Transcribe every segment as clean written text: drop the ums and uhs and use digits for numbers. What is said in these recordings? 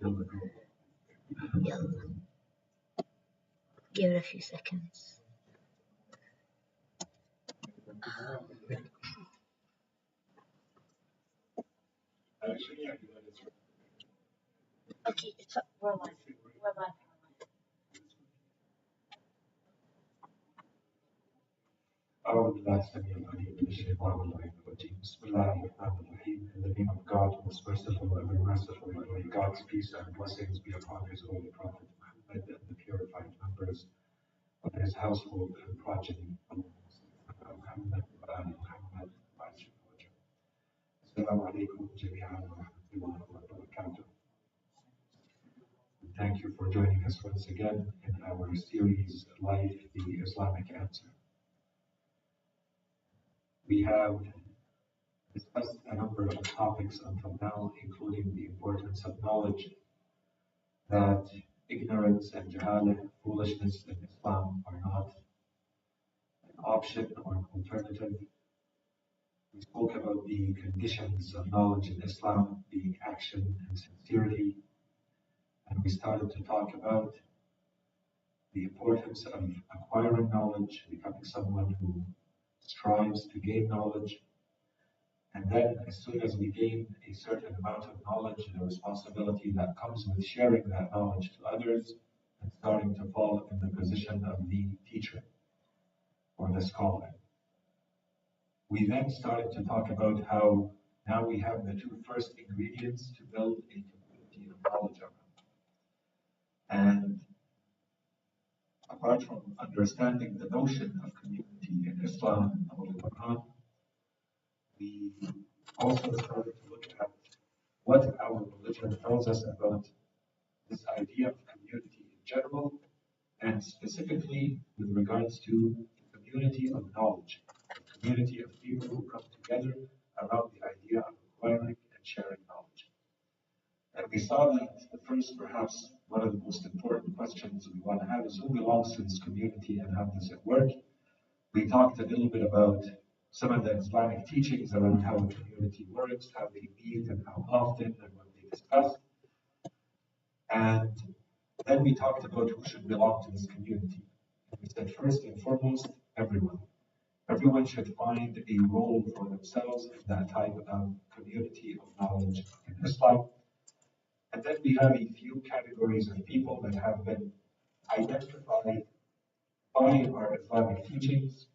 يلا. Give it a few seconds. Okay, it's up. We're live. We're live. أعوذ بالله السميع العليم من الشيطان اللعين الرجيم. بسم الله الرحمن الرحيم. In the name of God, most merciful, ever merciful, and may God's peace and blessings be upon His holy Prophet Muhammad and the purified members of His household and progeny. Assalamu alaikum jami'an wa rahmatullahi wa barakatuh. Thank you for joining us once again in our series, Life, the Islamic Answer. We have discussed a number of topics until now, including the importance of knowledge, that ignorance and jahalah, foolishness in Islam are not an option or an alternative. We spoke about the conditions of knowledge in Islam being action and sincerity, and we started to talk about the importance of acquiring knowledge, becoming someone who strives to gain knowledge, and then as soon as we gain a certain amount of knowledge, the responsibility that comes with sharing that knowledge to others and starting to fall in the position of the teacher or the scholar. We then started to talk about how now we have the two first ingredients to build a community of knowledge around. And apart from understanding the notion of community in Islam and the Holy Quran, we also started to look at what our religion tells us about this idea of community in general, and specifically with regards to the community of knowledge, a community of people who come together around the idea of acquiring and sharing knowledge. And we saw that the first, perhaps one of the most important questions we want to have is who belongs to this community and how does it work? We talked a little bit about some of the Islamic teachings around how a community works, how they meet and how often and what they discuss. And then we talked about who should belong to this community. And we said first and foremost, everyone. Everyone should find a role for themselves in that type of community of knowledge in Islam. And then we have a few categories of people that have been identified by our Islamic teachings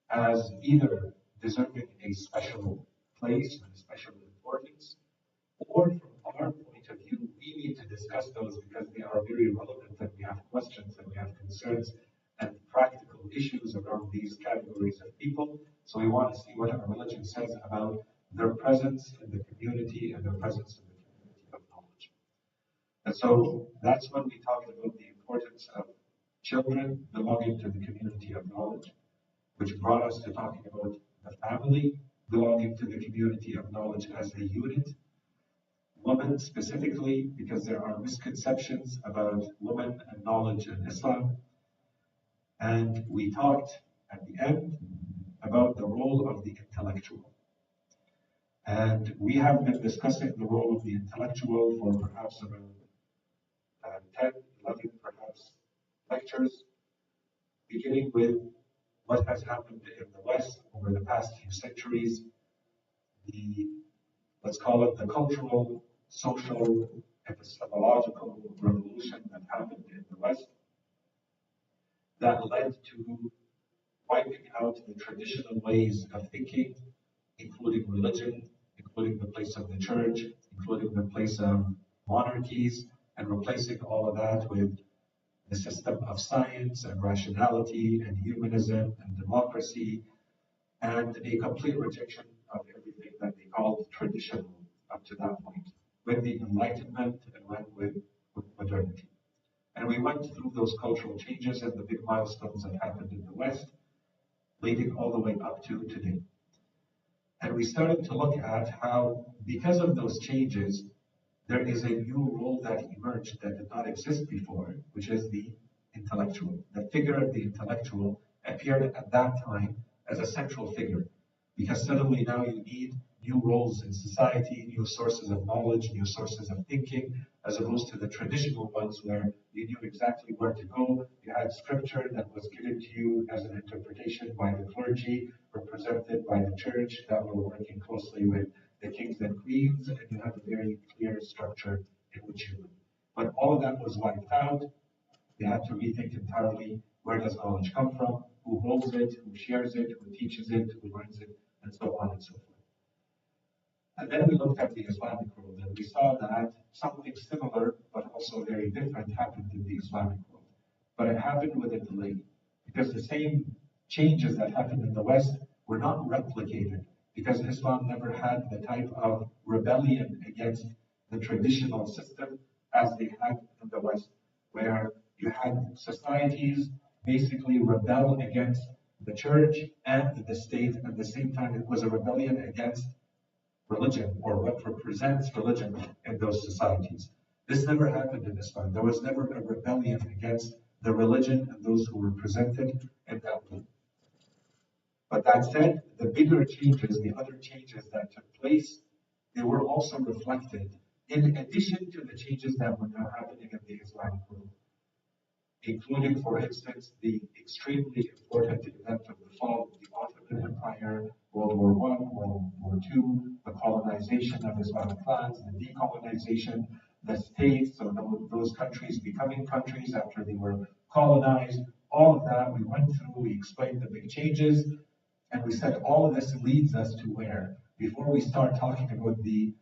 as either deserving a special place and a special importance, or from our point of view, we need to discuss those because they are very relevant and we have questions and we have concerns and practical issues around these categories of people. So we want to see what our religion says about their presence in the community and their presence in the community of knowledge. And so that's when we talked about the importance of children belonging to the community of knowledge, which brought us to talking about the family belonging to the community of knowledge as a unit, women specifically, because there are misconceptions about women and knowledge in Islam. And we talked at the end about the role of the intellectual. And we have been discussing the role of the intellectual for perhaps around 10, 11 perhaps lectures, beginning with what has happened in the West over the past few centuries, let's call it the cultural, social, epistemological revolution that happened in the West that led to wiping out the traditional ways of thinking, including religion, including the place of the church, including the place of monarchies, and replacing all of that with the system of science and rationality and humanism and democracy, and a complete rejection of everything that they called traditional up to that point, with the Enlightenment and went with modernity. And we went through those cultural changes and the big milestones that happened in the West, leading all the way up to today. And we started to look at how, because of those changes, there is a new role that emerged that did not exist before, which is the intellectual. The figure of the intellectual appeared at that time as a central figure, because suddenly now you need new roles in society, new sources of knowledge, new sources of thinking, as opposed to the traditional ones where you knew exactly where to go. You had scripture that was given to you as an interpretation by the clergy, represented by the church that were working closely with the kings and queens, and you had a very clear structure in which you live. But all of that was wiped out. They had to rethink entirely where does knowledge come from, who holds it, who shares it, who teaches it, who learns it, and so on and so forth. And then we looked at the Islamic world and we saw that something similar but also very different happened in the Islamic world. But it happened with a delay because the same changes that happened in the West were not replicated because Islam never had the type of rebellion against the traditional system as they had in the West, where you had societies basically rebel against the church and the state. At the same time, it was a rebellion against religion or what represents religion in those societies. This never happened in Islam. There was never a rebellion against the religion and those who were presented in that way. But that said, the bigger changes, the other changes that took place, they were also reflected in addition to the changes that were now happening in the Islamic world, including, for instance, the extremely important event of the fall of the Ottoman Empire, World War I, World War II, the colonization of Islamic lands, the decolonization, the states, so those countries becoming countries after they were colonized, all of that we went through, we explained the big changes, and we said all of this leads us to where? Before we start talking about the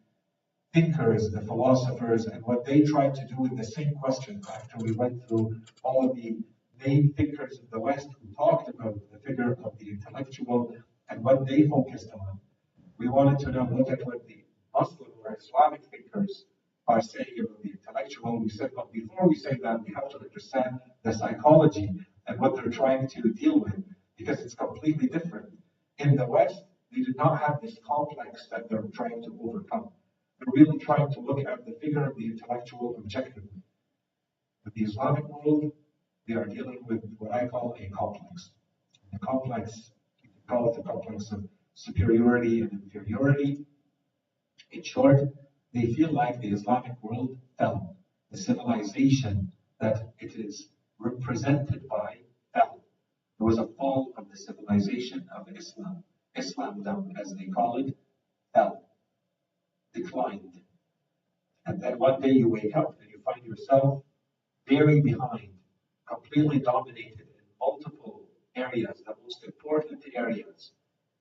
thinkers, the philosophers, and what they tried to do with the same question after we went through all of the main thinkers in the West who talked about the figure of the intellectual and what they focused on. We wanted to now look at what the Muslim or Islamic thinkers are saying about the intellectual. We said, but before we say that, we have to understand the psychology and what they're trying to deal with, because it's completely different. In the West, they did not have this complex that they're trying to overcome. They're really trying to look at the figure of the intellectual objectively. With the Islamic world, they are dealing with what I call a complex. The complex, you can call it the complex of superiority and inferiority. In short, they feel like the Islamic world fell. The civilization that it is represented by fell. There was a fall of the civilization of Islam. Islamdom, as they call it, fell, declined. And then one day you wake up and you find yourself very behind, completely dominated in multiple areas, the most important areas,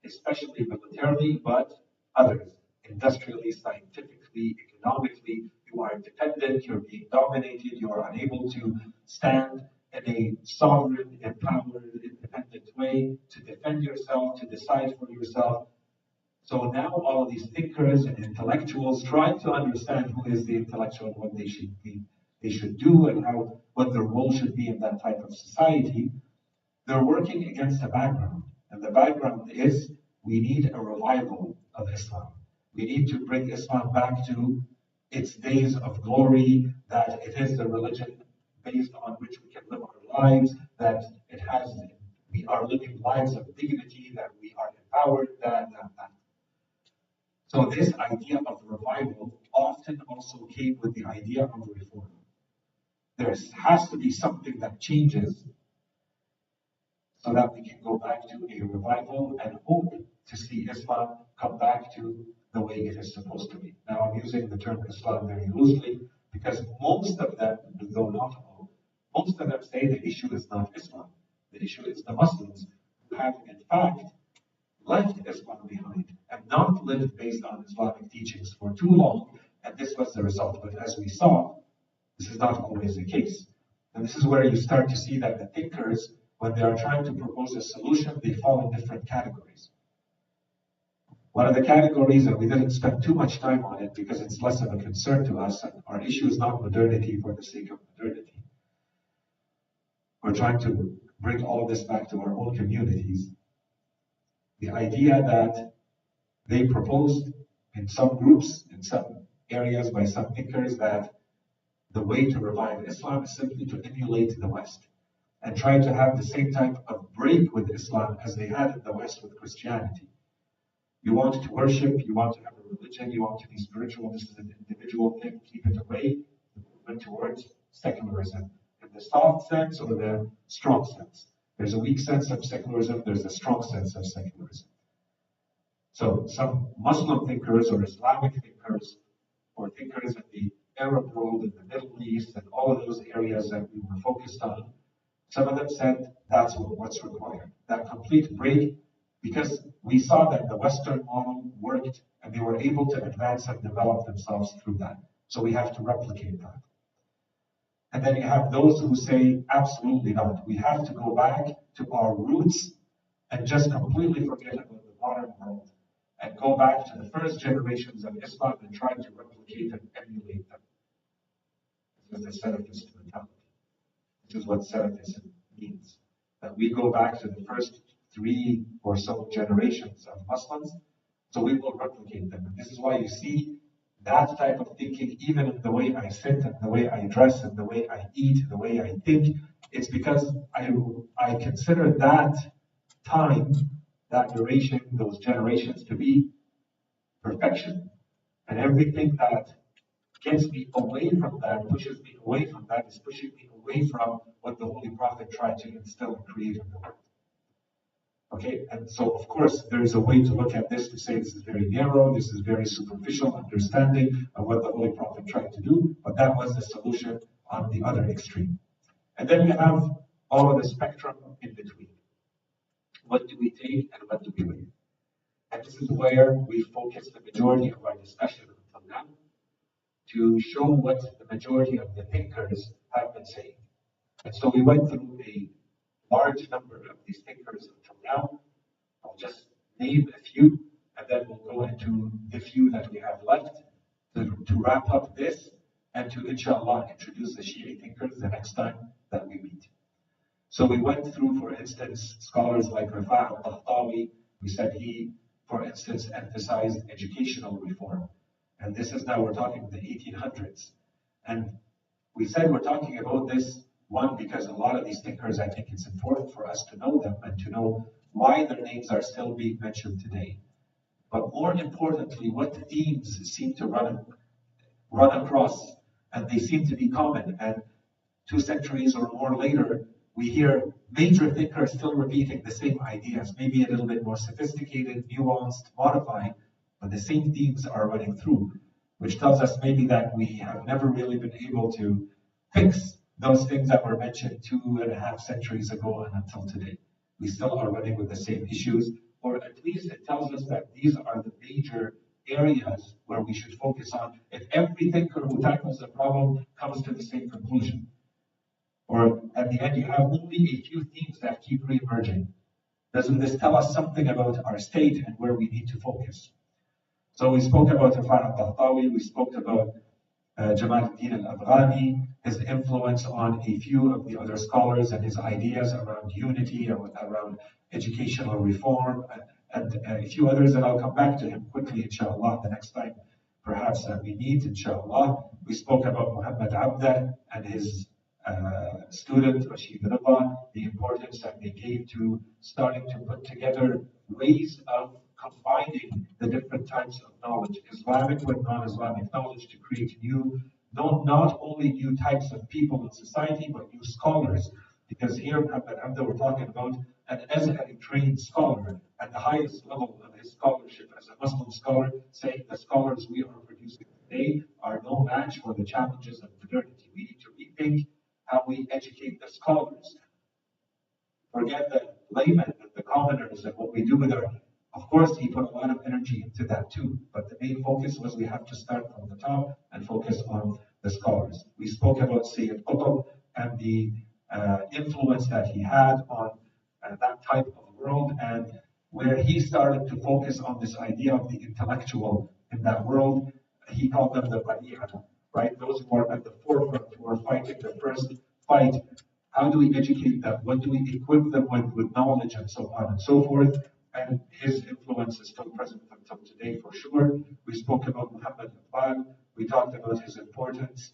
especially militarily, but others, industrially, scientifically, economically. You are dependent, you're being dominated, you are unable to stand in a sovereign, empowered, independent way to defend yourself, to decide for yourself. So now all of these thinkers and intellectuals trying to understand who is the intellectual and what they should be, they should do, and how what their role should be in that type of society. They're working against a background, and the background is we need a revival of Islam. We need to bring Islam back to its days of glory, that it is the religion based on which we can live our lives, that it has, we are living lives of dignity, that we are empowered, that. So this idea of revival often also came with the idea of reform. There has to be something that changes so that we can go back to a revival and hope to see Islam come back to the way it is supposed to be. Now, I'm using the term Islam very loosely because most of them, though not all, most of them say the issue is not Islam. The issue is the Muslims who have, in fact, left Islam behind and not lived based on Islamic teachings for too long, and this was the result. But as we saw, this is not always the case. And this is where you start to see that the thinkers, when they are trying to propose a solution, they fall in different categories. One of the categories, and we didn't spend too much time on it because it's less of a concern to us, and our issue is not modernity for the sake of modernity. We're trying to bring all of this back to our own communities. The idea that they proposed in some groups, in some areas by some thinkers, that the way to revive Islam is simply to emulate the West and try to have the same type of break with Islam as they had in the West with Christianity. You want to worship, you want to have a religion, you want to be spiritual, this is an individual thing, keep it away. The movement towards secularism in the soft sense or the strong sense. There's a weak sense of secularism, there's a strong sense of secularism. So some Muslim thinkers or Islamic thinkers or thinkers in the Arab world, in the Middle East, and all of those areas that we were focused on, some of them said that's what's required. That complete break, because we saw that the Western model worked and they were able to advance and develop themselves through that. So we have to replicate that. And then you have those who say, absolutely not. We have to go back to our roots and just completely forget about the modern world and go back to the first generations of Islam and try to replicate and emulate them. This is the Salafist mentality. This is what Salafism means. That we go back to the first 3 or so generations of Muslims, so we will replicate them. And this is why you see that type of thinking, even in the way I sit and the way I dress and the way I eat, the way I think. It's because I consider that time, that duration, those generations to be perfection. And everything that gets me away from that, pushes me away from that, is pushing me away from what the Holy Prophet tried to instill and create in the world. Okay, and so of course there is a way to look at this to say this is very narrow, this is very superficial understanding of what the Holy Prophet tried to do, but that was the solution on the other extreme. And then you have all of the spectrum in between. What do we take and what do we leave? And this is where we focus the majority of our discussion until now, to show what the majority of the thinkers have been saying. And so we went through a large number of these thinkers until now. I'll just name a few, and then we'll go into the few that we have left to wrap up this and to, inshallah, introduce the Shia thinkers the next time that we meet. So we went through, for instance, scholars like Rifa' al-Tahtawi. We said he, for instance, emphasized educational reform. And this is now, we're talking the 1800s. And we said we're talking about this, one, because a lot of these thinkers, I think it's important for us to know them and to know why their names are still being mentioned today. But more importantly, what themes seem to run across, and they seem to be common. And 2 centuries or more later, we hear major thinkers still repeating the same ideas, maybe a little bit more sophisticated, nuanced, modifying, but the same themes are running through, which tells us maybe that we have never really been able to fix those things that were mentioned 2.5 centuries ago and until today. We still are running with the same issues, or at least it tells us that these are the major areas where we should focus on if every thinker who tackles the problem comes to the same conclusion. Or at the end, you have only a few themes that keep re-emerging. Doesn't this tell us something about our state and where we need to focus? So we spoke about Rifa' al-Tahtawi, we spoke about Jamal al-Din al-Afghani, his influence on a few of the other scholars and his ideas around unity, around educational reform, and a few others, and I'll come back to him quickly, inshallah, the next time perhaps that we meet, inshallah. We spoke about Muhammad Abda and his student, Rashid Rida, the importance that they gave to starting to put together ways of combining the different types of knowledge, Islamic with non-Islamic knowledge, to create new, not only new types of people in society, but new scholars. Because here, Muhammad Abda, we're talking about an Azhari trained scholar at the highest level of his scholarship as a Muslim scholar, saying the scholars we are producing today are no match for the challenges of modernity. We need to rethink how we educate the scholars. Forget the laymen and the commoners and what we do with our. Of course, he put a lot of energy into that too, but the main focus was we have to start from the top and focus on the scholars. We spoke about Sayyid Qutb and the influence that he had on that type of world, and where he started to focus on this idea of the intellectual in that world. He called them the Qadi'a, right? Those who are at the forefront, who are fighting the first fight. How do we educate them? What do we equip them with knowledge and so on and so forth? And his influence is still present until today for sure. We spoke about Muhammad Iqbal. We talked about his importance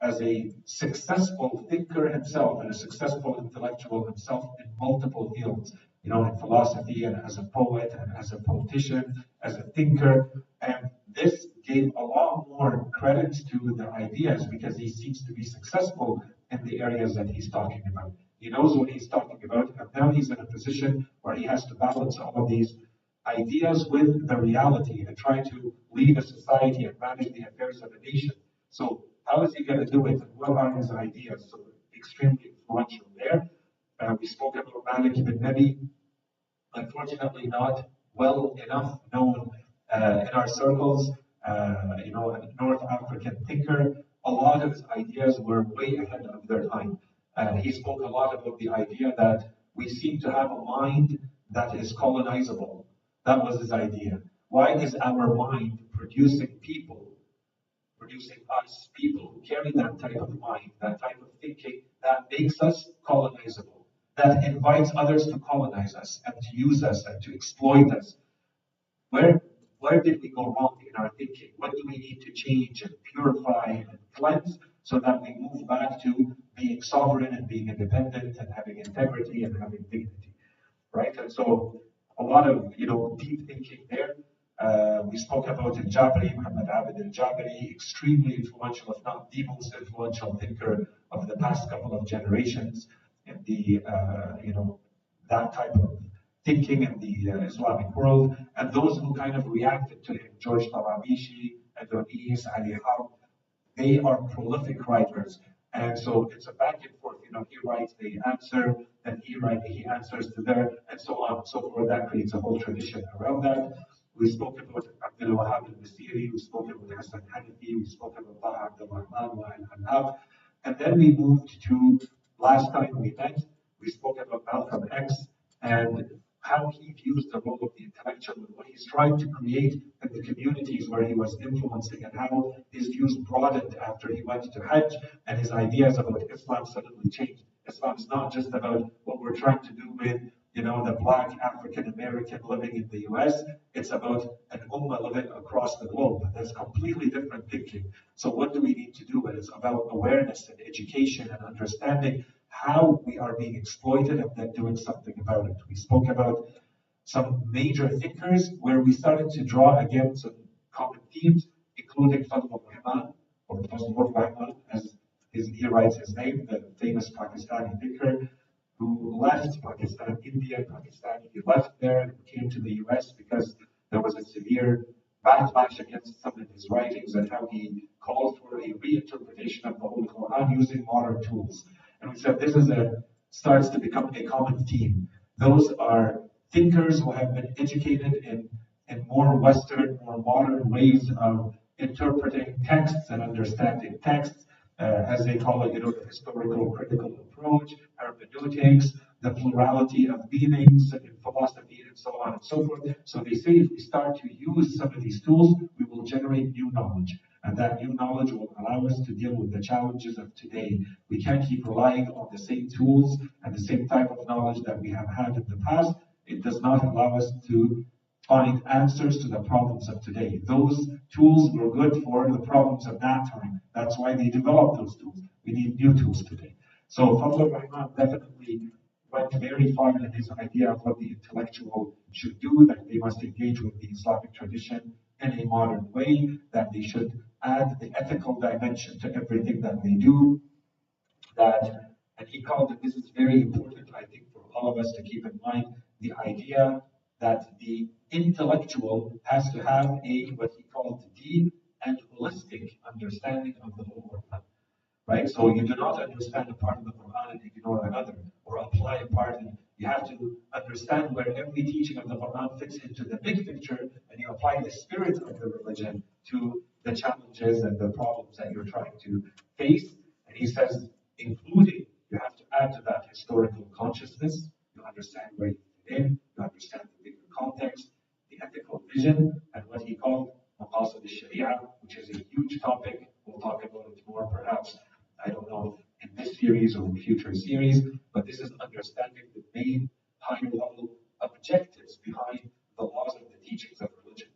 as a successful thinker himself and a successful intellectual himself in multiple fields, in philosophy and as a poet and as a politician, as a thinker. And this gave a lot more credit to the ideas because he seems to be successful in the areas that he's talking about. He knows what he's talking about, and now he's in a position where he has to balance all of these ideas with the reality and try to lead a society and manage the affairs of a nation. So how is he going to do it? And what are his ideas? So extremely influential there. We spoke about Malik ibn Nabi, unfortunately not well enough known in our circles. A North African thinker. A lot of his ideas were way ahead of their time. He spoke a lot about the idea that we seem to have a mind that is colonizable. That was his idea. Why is our mind producing people, producing us, people who carry that type of mind, that type of thinking that makes us colonizable, that invites others to colonize us and to use us and to exploit us? Where where did we go wrong in our thinking? What do we need to change and purify and cleanse so that we move back to being sovereign and being independent and having integrity and having dignity, right? And so a lot of deep thinking there. We spoke about Al-Jabari, Muhammad Abid Al-Jabari, extremely influential, if not the most influential thinker of the past couple of generations in the that type of thinking in the Islamic world, and those who kind of reacted to him, George Tarabishi, Adonis, Ali Harb, they are prolific writers. And so it's a back and forth. He writes, they answer, then he answers to their, and so on and so forth. That creates a whole tradition around that. We spoke about Abdul Wahab al-Masiri, we spoke about Hassan Hanafi, we spoke about Taha Abdul Rahman wa al-Hannab. And then we moved to, last time we met, we spoke about Malcolm X and how he views the role of the intellectual and what he's trying to create in the communities where he was influencing, and how his views broadened after he went to Hajj and his ideas about Islam suddenly changed. Islam is not just about what we're trying to do with the black African American living in the US. It's about an ummah living across the globe. That's completely different thinking. So what do we need to do? It's about awareness and education and understanding how we are being exploited and then doing something about it. We spoke about some major thinkers where we started to draw again some common themes, including Fadl Rahman, or Fazlur Rahman, as he writes his name, the famous Pakistani thinker who left Pakistan, India, Pakistani. He left there and came to the US because there was a severe backlash against some of his writings and how he called for a reinterpretation of the Holy Quran using modern tools. And we said this starts to become a common theme. Those are thinkers who have been educated in more Western, more modern ways of interpreting texts and understanding texts, as they call it, the historical critical approach, hermeneutics, the plurality of meanings in philosophy, and so on and so forth. So they say if we start to use some of these tools, we will generate new knowledge. And that new knowledge will allow us to deal with the challenges of today. We can't keep relying on the same tools and the same type of knowledge that we have had in the past. It does not allow us to find answers to the problems of today. Those tools were good for the problems of that time. That's why they developed those tools. We need new tools today. So Fadl Rahman definitely went very far in his idea of what the intellectual should do, that they must engage with the Islamic tradition in a modern way, that they should add the ethical dimension to everything that they do. And he called it, this is very important, I think, for all of us to keep in mind, the idea that the intellectual has to have what he called deep and holistic understanding of the whole Quran. Right? So you do not understand a part of the Quran and ignore another, or apply a part. And you have to understand where every teaching of the Quran fits into the big picture, and you apply the spirit of the religion to the challenges and the problems that you're trying to face. And he says, including, you have to add to that historical consciousness. You understand where you fit in, you understand the bigger context, the ethical vision, and what he called Maqasid al-Sharia, which is a huge topic. We'll talk about it more perhaps, I don't know, in this series or in future series, but this is understanding the main higher level objectives behind the laws and the teachings of religion,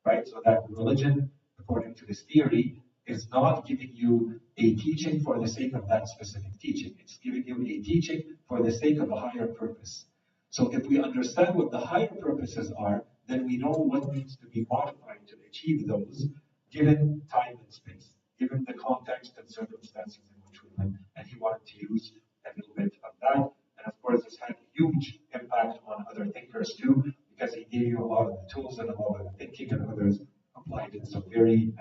right? So that religion, according to this theory, is not giving you a teaching for the sake of that specific teaching. It's giving you a teaching for the sake of a higher purpose. So if we understand what the higher purposes are, then we know what needs to be modified to achieve those, given time and space, given the context and circumstances in which we live. And he wanted to use a little bit of that. And of course, this had a huge impact on other thinkers too, because he gave you a lot of the tools and a lot of the thinking, and others applied it so very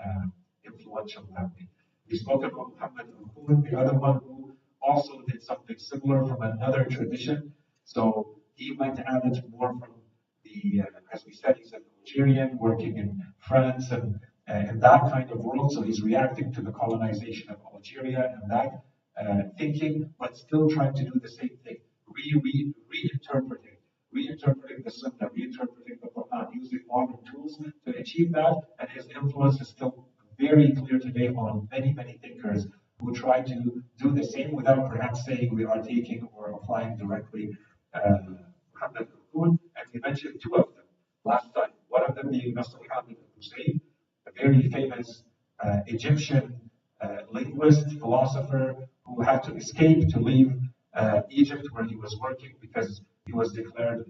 influential that way. We spoke about Muhammad al-Qurd, the other one who also did something similar from another tradition. So he went at it more from the, as we said, he's an Algerian working in France and in that kind of world. So he's reacting to the colonization of Algeria and that thinking, but still trying to do the same thing, reinterpreting the Sunnah, reinterpreting the Quran, using modern tools to achieve that. And his influence is still very clear today on many, many thinkers who try to do the same without perhaps saying we are taking or applying directly Muhammad al-Qurd. And we mentioned two of them last time. One of them being Nasr Hamid al-Hussein, a very famous Egyptian linguist, philosopher who had to escape to leave Egypt where he was working because he was declared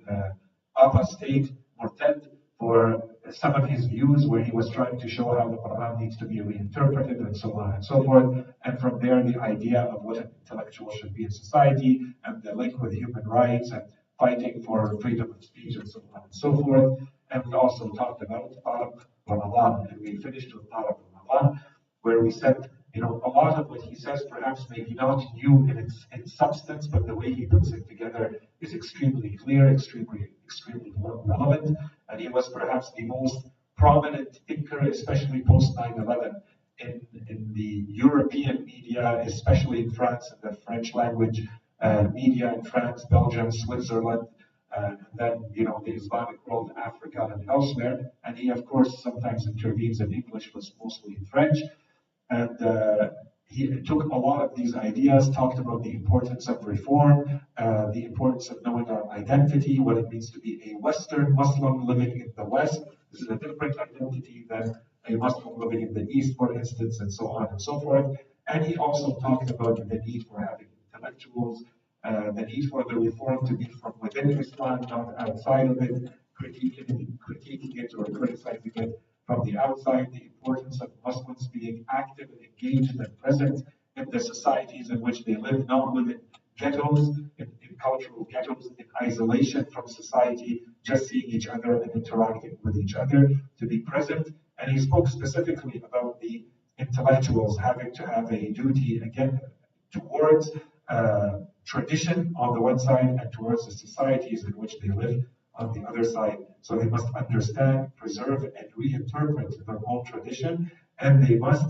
apostate, murtad, for some of his views where he was trying to show how the Quran needs to be reinterpreted and so on and so forth. And from there, the idea of what an intellectual should be in society and the link with human rights and fighting for freedom of speech and so on and so forth. And we also talked about Talib Ramadan, and we finished with Talib Ramadan, where we said, a lot of what he says perhaps maybe not new in substance, but the way he puts it together is extremely clear, extremely relevant. And he was perhaps the most prominent thinker, especially post 9/11, in the European media, especially in France, in the French language media in France, Belgium, Switzerland, and then the Islamic world, Africa, and elsewhere. And he, of course, sometimes intervenes in English, but mostly in French. And he took a lot of these ideas, talked about the importance of reform, the importance of knowing our identity, what it means to be a Western Muslim living in the West. This is a different identity than a Muslim living in the East, for instance, and so on and so forth. And he also talked about the need for having intellectuals, the need for the reform to be from within Islam, not outside of it, critiquing it or criticizing it from the outside, the importance of Muslims being active and engaged and present in the societies in which they live, not live in ghettos, in cultural ghettos, in isolation from society, just seeing each other and interacting with each other, to be present. And he spoke specifically about the intellectuals having to have a duty, again, towards tradition on the one side and towards the societies in which they live on the other side. So they must understand, preserve, and reinterpret their own tradition, and they must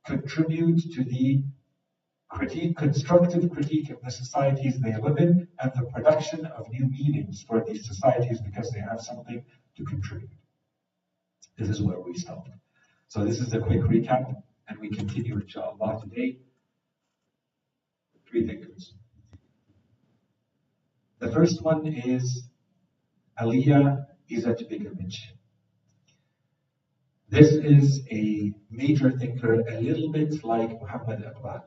contribute to the constructive critique of the societies they live in and the production of new meanings for these societies because they have something to contribute. This is where we stopped. So this is a quick recap, and we continue, inshallah, today. Three thinkers. The first one is Aliyah Izzat Begovic. This is a major thinker, a little bit like Muhammad Iqbal,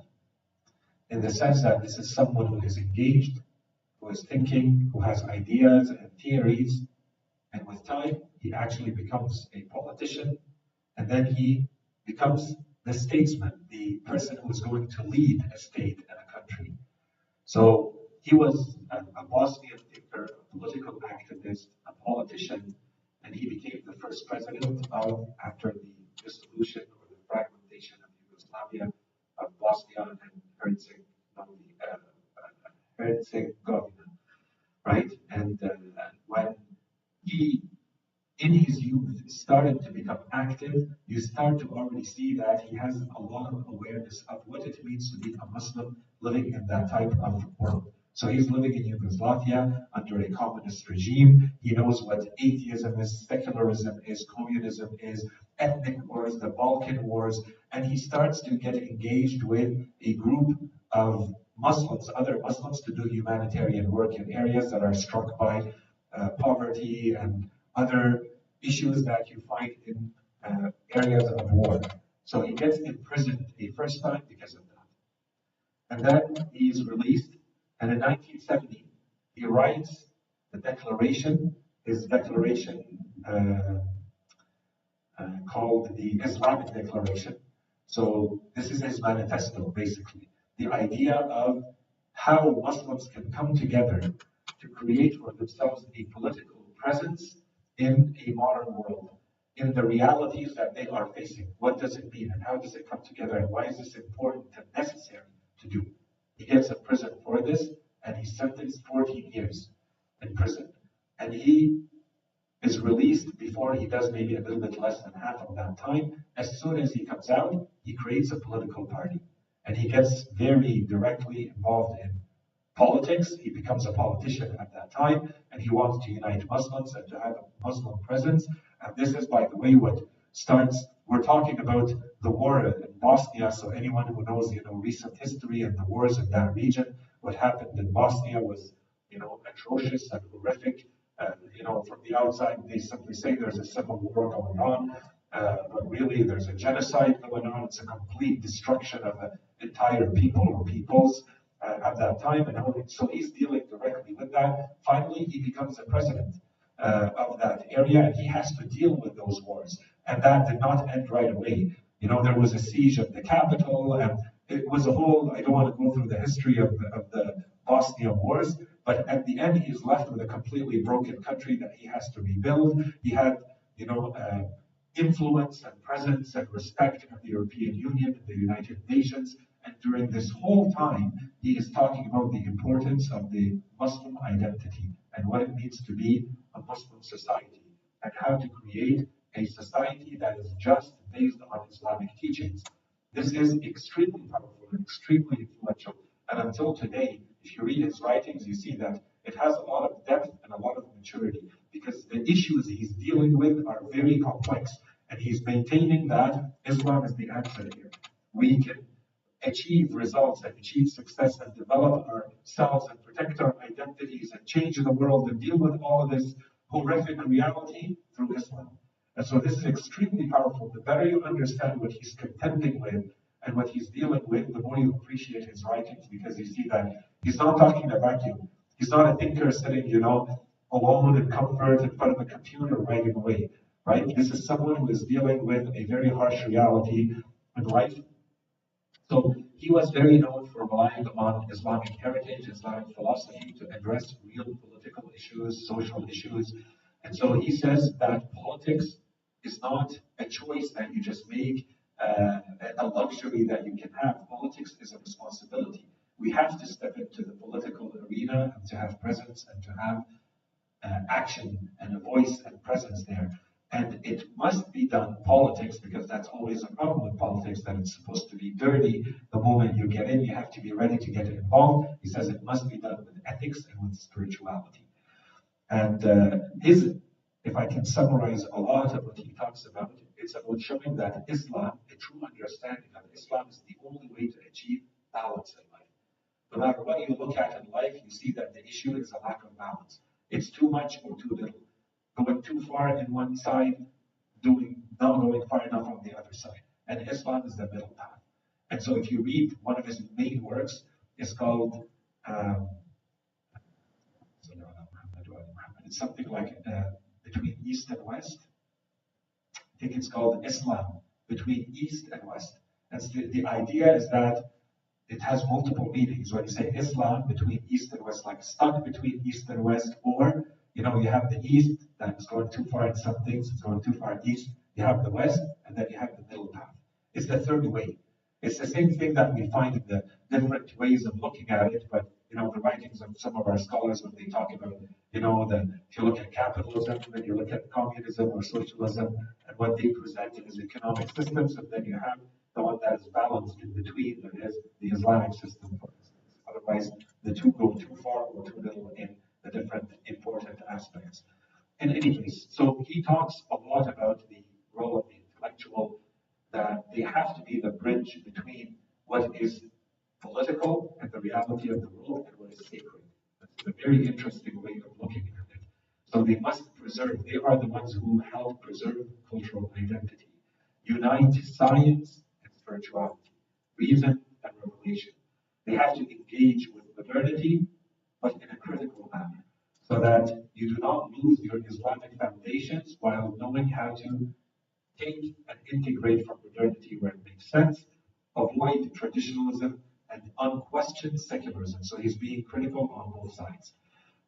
in the sense that this is someone who is engaged, who is thinking, who has ideas and theories, and with time, he actually becomes a politician, and then he becomes the statesman, the person who is going to lead a state and a country. So he was a Bosnian thinker, a political activist, a politician, and he became the first president after the dissolution or the fragmentation of Yugoslavia, of Bosnia and Herzegovina, right? And when he, in his youth, started to become active, you start to already see that he has a lot of awareness of what it means to be a Muslim living in that type of world. So he's living in Yugoslavia under a communist regime. He knows what atheism is, secularism is, communism is, ethnic wars, the Balkan wars, and he starts to get engaged with a group of Muslims, other Muslims, to do humanitarian work in areas that are struck by poverty and other issues that you find in areas of war. So he gets imprisoned the first time because of that. And then he is released. And in 1970, he writes The declaration is declaration called the Islamic Declaration. So this is his manifesto, basically. The idea of how Muslims can come together to create for themselves a political presence in a modern world, in the realities that they are facing. What does it mean and how does it come together and why is this important and necessary to do? He gets in prison for this and he's sentenced 14 years in prison. And he is released before he does maybe a little bit less than half of that time. As soon as he comes out, he creates a political party. And he gets very directly involved in politics. He becomes a politician at that time, and he wants to unite Muslims and to have a Muslim presence. And this is, by the way, what starts. We're talking about the war in Bosnia. So anyone who knows, recent history and the wars in that region, what happened in Bosnia was, atrocious and horrific. From the outside, they simply say there's a civil war going on, but really there's a genocide going on. It's a complete destruction of an entire people or peoples at that time. And so he's dealing directly with that. Finally, he becomes the president of that area, and he has to deal with those wars. And that did not end right away. There was a siege of the capital, and it was a whole, I don't want to go through the history of the Bosnian wars, but at the end, he's left with a completely broken country that he has to rebuild. He had, influence and presence and respect of the European Union, the United Nations. And during this whole time, he is talking about the importance of the Muslim identity and what it means to be a Muslim society and how to create a society that is just based on Islamic teachings. This is extremely powerful and extremely influential. And until today, if you read his writings, you see that it has a lot of depth and a lot of maturity because the issues he's dealing with are very complex. And he's maintaining that Islam is the answer here. We can achieve results and achieve success and develop ourselves and protect our identities and change the world and deal with all of this horrific reality through Islam. And so this is extremely powerful. The better you understand what he's contending with and what he's dealing with, the more you appreciate his writings because you see that he's not talking in a vacuum. He's not a thinker sitting, alone in comfort in front of a computer writing away, right? This is someone who is dealing with a very harsh reality in life. So he was very known for relying on Islamic heritage, Islamic philosophy to address real political issues, social issues. And so he says that politics is not a choice that you just make, a luxury that you can have. Politics is a responsibility. We have to step into the political arena and to have presence and to have action and a voice and presence there. And it must be done politics because that's always a problem with politics, that it's supposed to be dirty. The moment you get in, you have to be ready to get involved. He says it must be done with ethics and with spirituality. And if I can summarize a lot of what he talks about, it's about showing that Islam, a true understanding of Islam, is the only way to achieve balance in life. No matter what you look at in life, you see that the issue is a lack of balance. It's too much or too little. Going too far in one side, not going far enough on the other side. And Islam is the middle path. And so if you read one of his main works, it's called, it's something like Between East and West. I think it's called Islam, Between East and West. And the idea is that it has multiple meanings. When you say Islam, between East and West, like stuck between East and West, or you have the East that is going too far in some things, it's going too far east. You have the West, and then you have the middle path. It's the third way. It's the same thing that we find in the different ways of looking at it, but the writings of some of our scholars when they talk about, if you look at capitalism, then you look at communism or socialism, and what they present as economic systems, and then you have the one that is balanced in between, that is the Islamic system, for instance. Otherwise, the two go too far or too little in the different important aspects. In any case, so he talks a lot about the role of the intellectual, that they have to be the bridge between what is political and the reality of the world and what is sacred. That's a very interesting way of looking at it. So they must preserve, they are the ones who help preserve cultural identity, unite science and spirituality, reason and revelation. They have to engage with modernity, but in a critical manner. so that you do not lose your Islamic foundations while knowing how to take and integrate from modernity where it makes sense, avoid traditionalism, and unquestioned secularism. So he's being critical on both sides.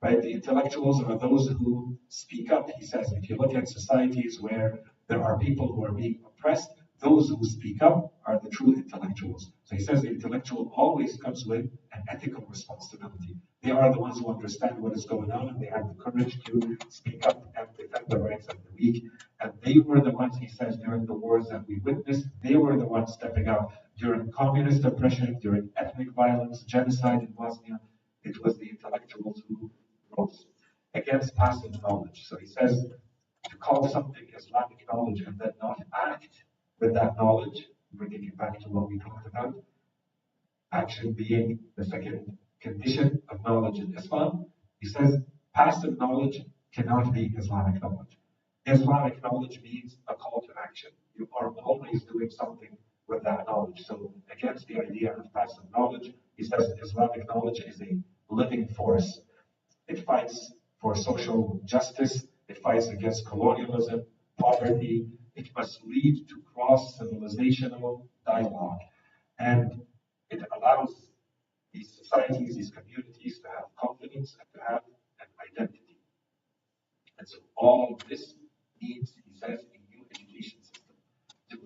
Right? The intellectuals are those who speak up. He says, if you look at societies where there are people who are being oppressed, those who speak up are the true intellectuals. So he says the intellectual always comes with an ethical responsibility. They are the ones who understand what is going on and they have the courage to speak up and defend the rights of the weak. And they were the ones, he says, during the wars that we witnessed, they were the ones stepping up during communist oppression, during ethnic violence, genocide in Bosnia. It was the intellectuals who rose against passive knowledge. So he says to call something Islamic knowledge and then not act with that knowledge, bringing it back to what we talked about, action being the second condition of knowledge in Islam. He says passive knowledge cannot be Islamic knowledge. Islamic knowledge means a call to action. You are always doing something with that knowledge. So against the idea of passive knowledge, he says Islamic knowledge is a living force. It fights for social justice. It fights against colonialism, poverty. It must lead to cross-civilizational dialogue. And it allows these societies, these communities to have confidence and to have an identity. And so all of this needs, he says, a new education system to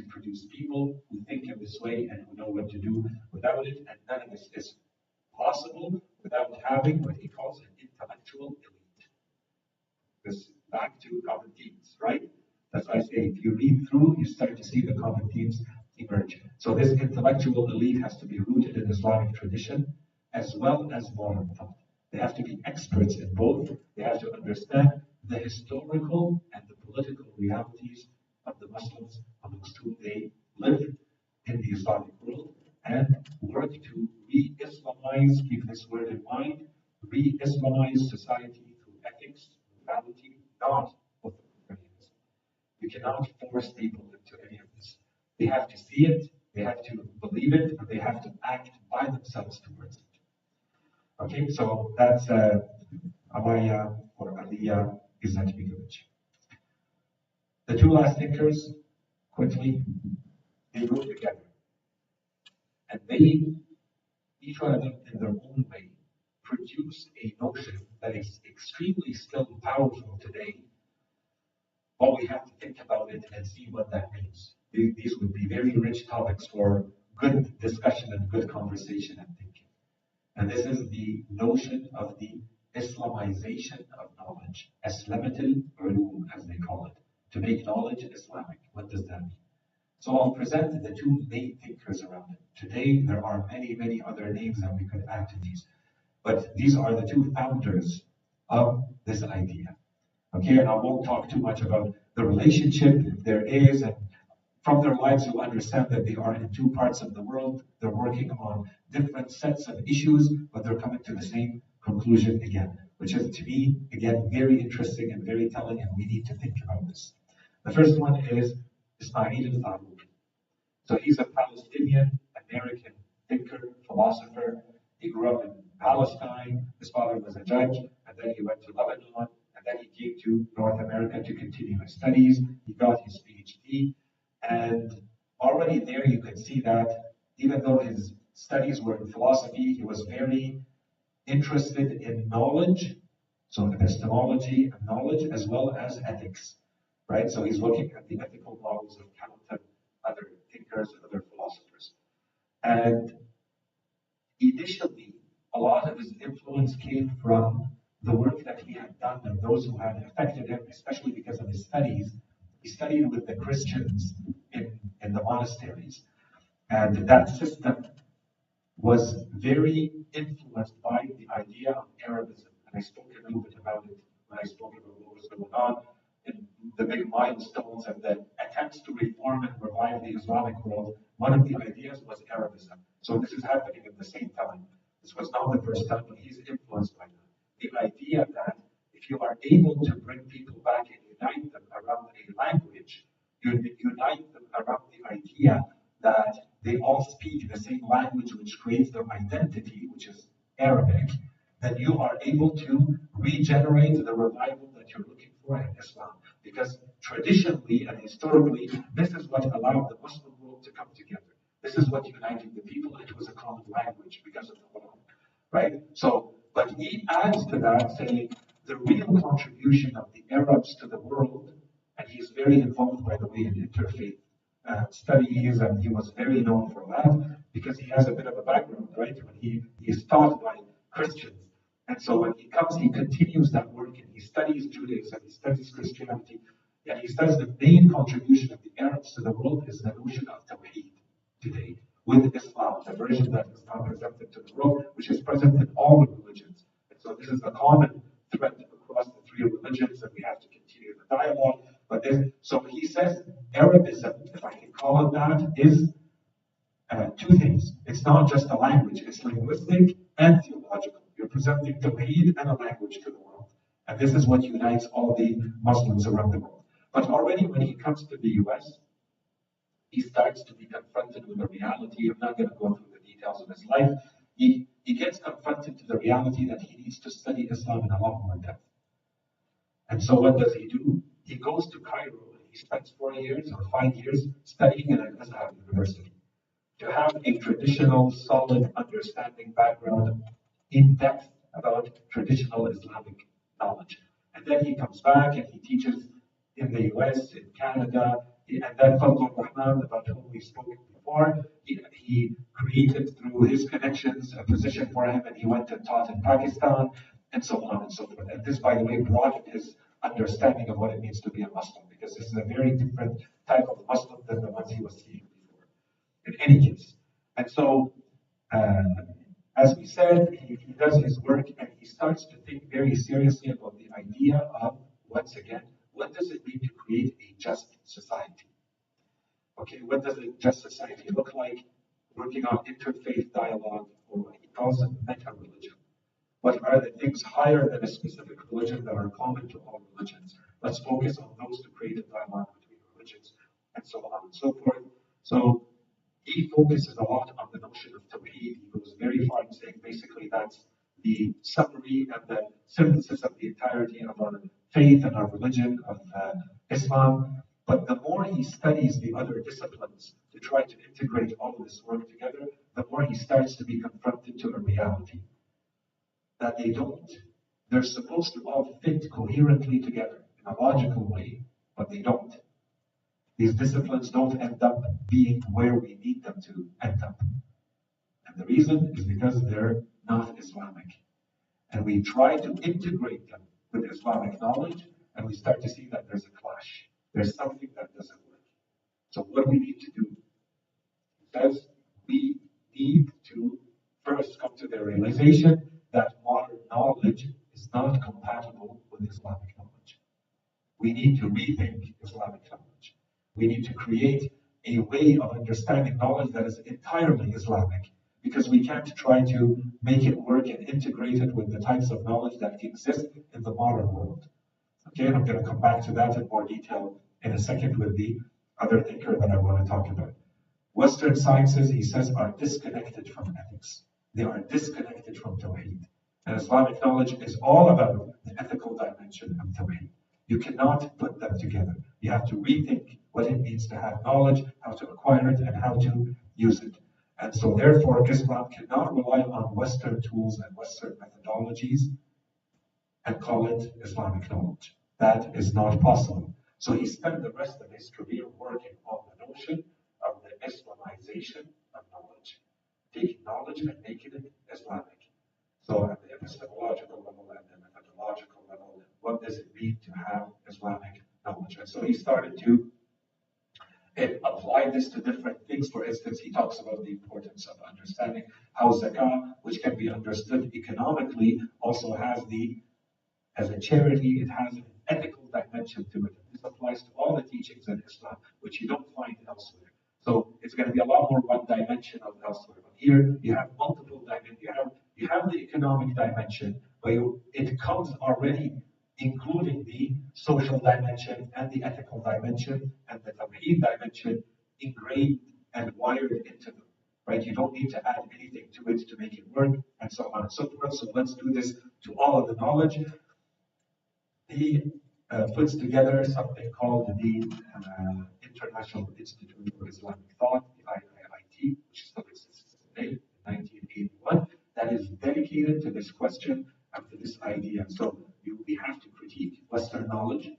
produce people who think in this way and who know what to do without it. And none of this is possible without having what he calls an intellectual elite. This back to common themes, right? That's why I say if you read through, you start to see the common themes emerge. So this intellectual elite has to be rooted in Islamic tradition as well as modern thought. They have to be experts in both. They have to understand the historical and the political realities of the Muslims amongst whom they live in the Islamic world and work to re-Islamize, keep this word in mind, re-Islamize society through ethics, morality, not authoritarianism. You cannot force people into any of this. They have to see it, they have to believe it, and they have to act by themselves towards it. Okay, so that's Amaya or Aliyah Izzatbegovic. The two last thinkers, quickly, they go together. And they, each one of them in their own way, produce a notion that is extremely still powerful today, but we have to think about it and see what that means. These would be very rich topics for good discussion and good conversation and thinking. And this is the notion of the Islamization of knowledge, Islamatul ulum, as they call it, to make knowledge Islamic. What does that mean? So I'll present the two main thinkers around it. Today, there are many, many other names that we could add to these, but these are the two founders of this idea. Okay, and I won't talk too much about the relationship, if there is, and from their lives you'll understand that they are in two parts of the world. They're working on different sets of issues, but they're coming to the same conclusion again, which is, to me, again, very interesting and very telling, and we need to think about this. The first one is Ismail al-Farouq. So he's a Palestinian American thinker, philosopher. He grew up in Palestine. His father was a judge, and then he went to Lebanon, and then he came to North America to continue his studies. He got his PhD, and already there you could see that even though his studies were in philosophy, he was very interested in knowledge, so epistemology and knowledge, as well as ethics, right? So he's looking at the ethical models of Kant and other thinkers and other philosophers. And initially, a lot of his influence came from the work that he had done and those who had affected him, especially because of his studies. He studied with the Christians in the monasteries. And that system was very influenced by the idea of Arabism. And I spoke a little bit about it when I spoke about what was going on in the big milestones and the attempts to reform and revive the Islamic world. One of the ideas was Arabism. So this is happening at the same time. This was not the first time, but he's influenced by that. The idea that if you are able to bring people back and unite them around a language, you unite them around the idea that they all speak the same language, which creates their identity, which is Arabic, then you are able to regenerate the revival that you're looking for in Islam. Because traditionally and historically, this is what allowed the Muslim world to come together. This is what united the people. It was a common language because of the Quran, right? So, but he adds to that saying the real contribution of the Arabs to the world, and he's very involved, by the way, in interfaith studies, and he was very known for that because he has a bit of a background, right? When he is taught by Christians, and so when he comes, he continues that work and he studies Judaism, he studies Christianity, and he says the main contribution of the Arabs to the world is the notion of Tawheed today with Islam, the version that Islam presented to the world, which is present in all the religions. And so this is a common thread across the three religions, and we have to continue the dialogue. But then, so he says Arabism, if I can call it that, is two things. It's not just a language, it's linguistic and theological. You're presenting Tawheed and a language to the world. And this is what unites all the Muslims around the world. But already when he comes to the US, he starts to be confronted with the reality. I'm not going to go through the details of his life. He gets confronted to the reality that he needs to study Islam in a lot more depth. And so what does he do? He goes to Cairo and he spends 4 years or 5 years studying in an Azhar university to have a traditional, solid understanding background in depth about traditional Islamic knowledge. And then he comes back and he teaches in the US, in Canada, and then Fadl Rahman, about whom we spoke before, he created through his connections a position for him, and he went and taught in Pakistan, and so on and so forth. And this, by the way, broadened his understanding of what it means to be a Muslim, because this is a very different type of Muslim than the ones he was seeing before. In any case, and so as we said, he does his work and he starts to think very seriously about the idea of, once again, what does it mean to create a just society? Okay, what does a just society look like? Working on interfaith dialogue, or what he calls it meta-religion. What are the things higher than a specific religion that are common to all religions? Let's focus on those to create a dialogue between religions, and so on and so forth. So he focuses a lot on the notion of Tawheed. He goes very far in saying basically that's the summary and the synthesis of the entirety of our faith and our religion of Islam. But the more he studies the other disciplines to try to integrate all of this work together, the more he starts to be confronted to a reality that they don't. They're supposed to all fit coherently together in a logical way, but they don't. These disciplines don't end up being where we need them to end up. And the reason is because they're not Islamic. And we try to integrate them with Islamic knowledge, and we start to see that there's a clash. There's something that doesn't work. So what do we need to do? It says we need to first come to the realization that modern knowledge is not compatible with Islamic knowledge. We need to rethink Islamic knowledge. We need to create a way of understanding knowledge that is entirely Islamic, because we can't try to make it work and integrate it with the types of knowledge that exist in the modern world. Okay, and I'm going to come back to that in more detail in a second with the other thinker that I want to talk about. Western sciences, he says, are disconnected from ethics. They are disconnected from Tawheed. And Islamic knowledge is all about the ethical dimension of Tawheed. You cannot put them together. You have to rethink what it means to have knowledge, how to acquire it, and how to use it. And so therefore, Islam cannot rely on Western tools and Western methodologies and call it Islamic knowledge. That is not possible. So he spent the rest of his career working on the notion of the Islamization of knowledge, taking knowledge and making it Islamic. So at the epistemological level and the methodological level, what does it mean to have Islamic knowledge? And so he started to apply this to different things. For instance, he talks about the importance of understanding how zakah, which can be understood economically, also has as a charity, it has an ethical dimension to it. This applies to all the teachings in Islam, which you don't find elsewhere. So it's going to be a lot more one-dimensional elsewhere. But here you have multiple dimensions. You have the economic dimension, but it comes already including the social dimension and the ethical dimension and the Tawheed dimension ingrained and wired into them. Right? You don't need to add anything to it to make it work, and and so on and so forth. So let's do this to all of the knowledge. He puts together something called the International Institute for Islamic Thought, the IIIT, which still exists today, in 1981, that is dedicated to this question and to this idea. So we have to critique Western knowledge.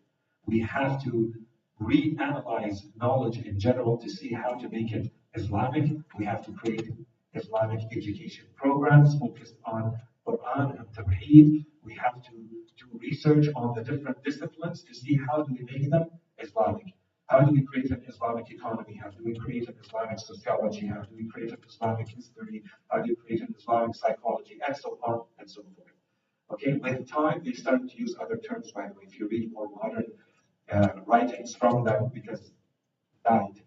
We have to reanalyze knowledge in general to see how to make it Islamic. We have to create Islamic education programs focused on Quran and Tawheed. We have to do research on the different disciplines to see how do we make them Islamic. How do we create an Islamic economy? How do we create an Islamic sociology? How do we create an Islamic history? How do we create an Islamic psychology? And so on and so forth. Okay, with time, they started to use other terms, by the way. If you read more modern writings from them, because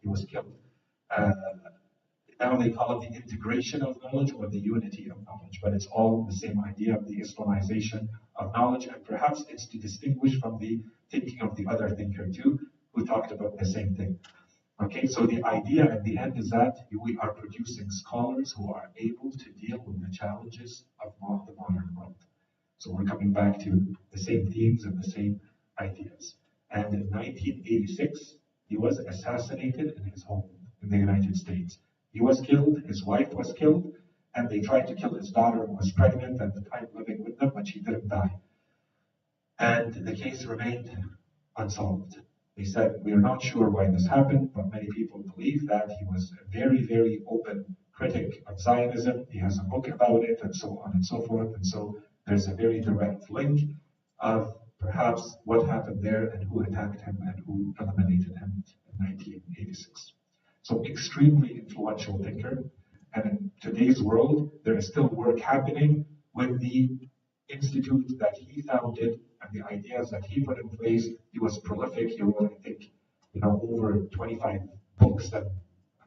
he was killed. Now they call it the integration of knowledge or the unity of knowledge, but it's all the same idea of the Islamization of knowledge, and perhaps it's to distinguish from the thinking of the other thinker too, who talked about the same thing. Okay, so the idea at the end is that we are producing scholars who are able to deal with the challenges of the modern world. So we're coming back to the same themes and the same ideas. And in 1986, he was assassinated in his home in the United States. He was killed, his wife was killed, and they tried to kill his daughter who was pregnant at the time living with them, but she didn't die. And the case remained unsolved. They said, we are not sure why this happened, but many people believe that he was a very, very open critic of Zionism. He has a book about it, and so on and so forth. And so there's a very direct link of perhaps what happened there and who attacked him and who eliminated him in 1986. So extremely influential thinker. And in today's world, there is still work happening with the institute that he founded and the ideas that he put in place. He was prolific. He wrote, I think, over 25 books and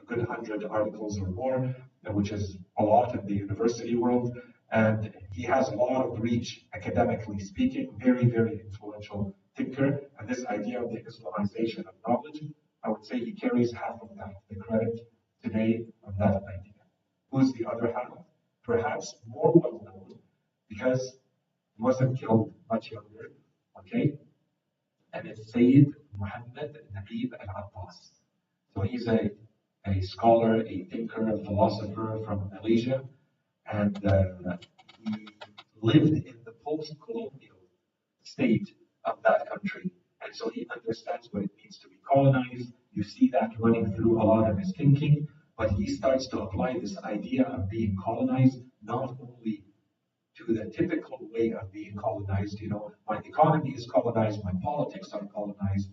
a good 100 articles or more, which is a lot in the university world. And he has a lot of reach, academically speaking, very, very influential thinker. And this idea of the Islamization of knowledge, I would say he carries half of that, the credit today of that idea. Who's the other half? Perhaps more well known because he wasn't killed much younger, okay? And it's Sayyid Muhammad Naguib al-Abbas. So he's a scholar, a thinker, a philosopher from Malaysia, and he lived in the post-colonial state of that country. And so he understands what it means to be colonized. You see that running through a lot of his thinking, but he starts to apply this idea of being colonized not only to the typical way of being colonized. My economy is colonized, my politics are colonized,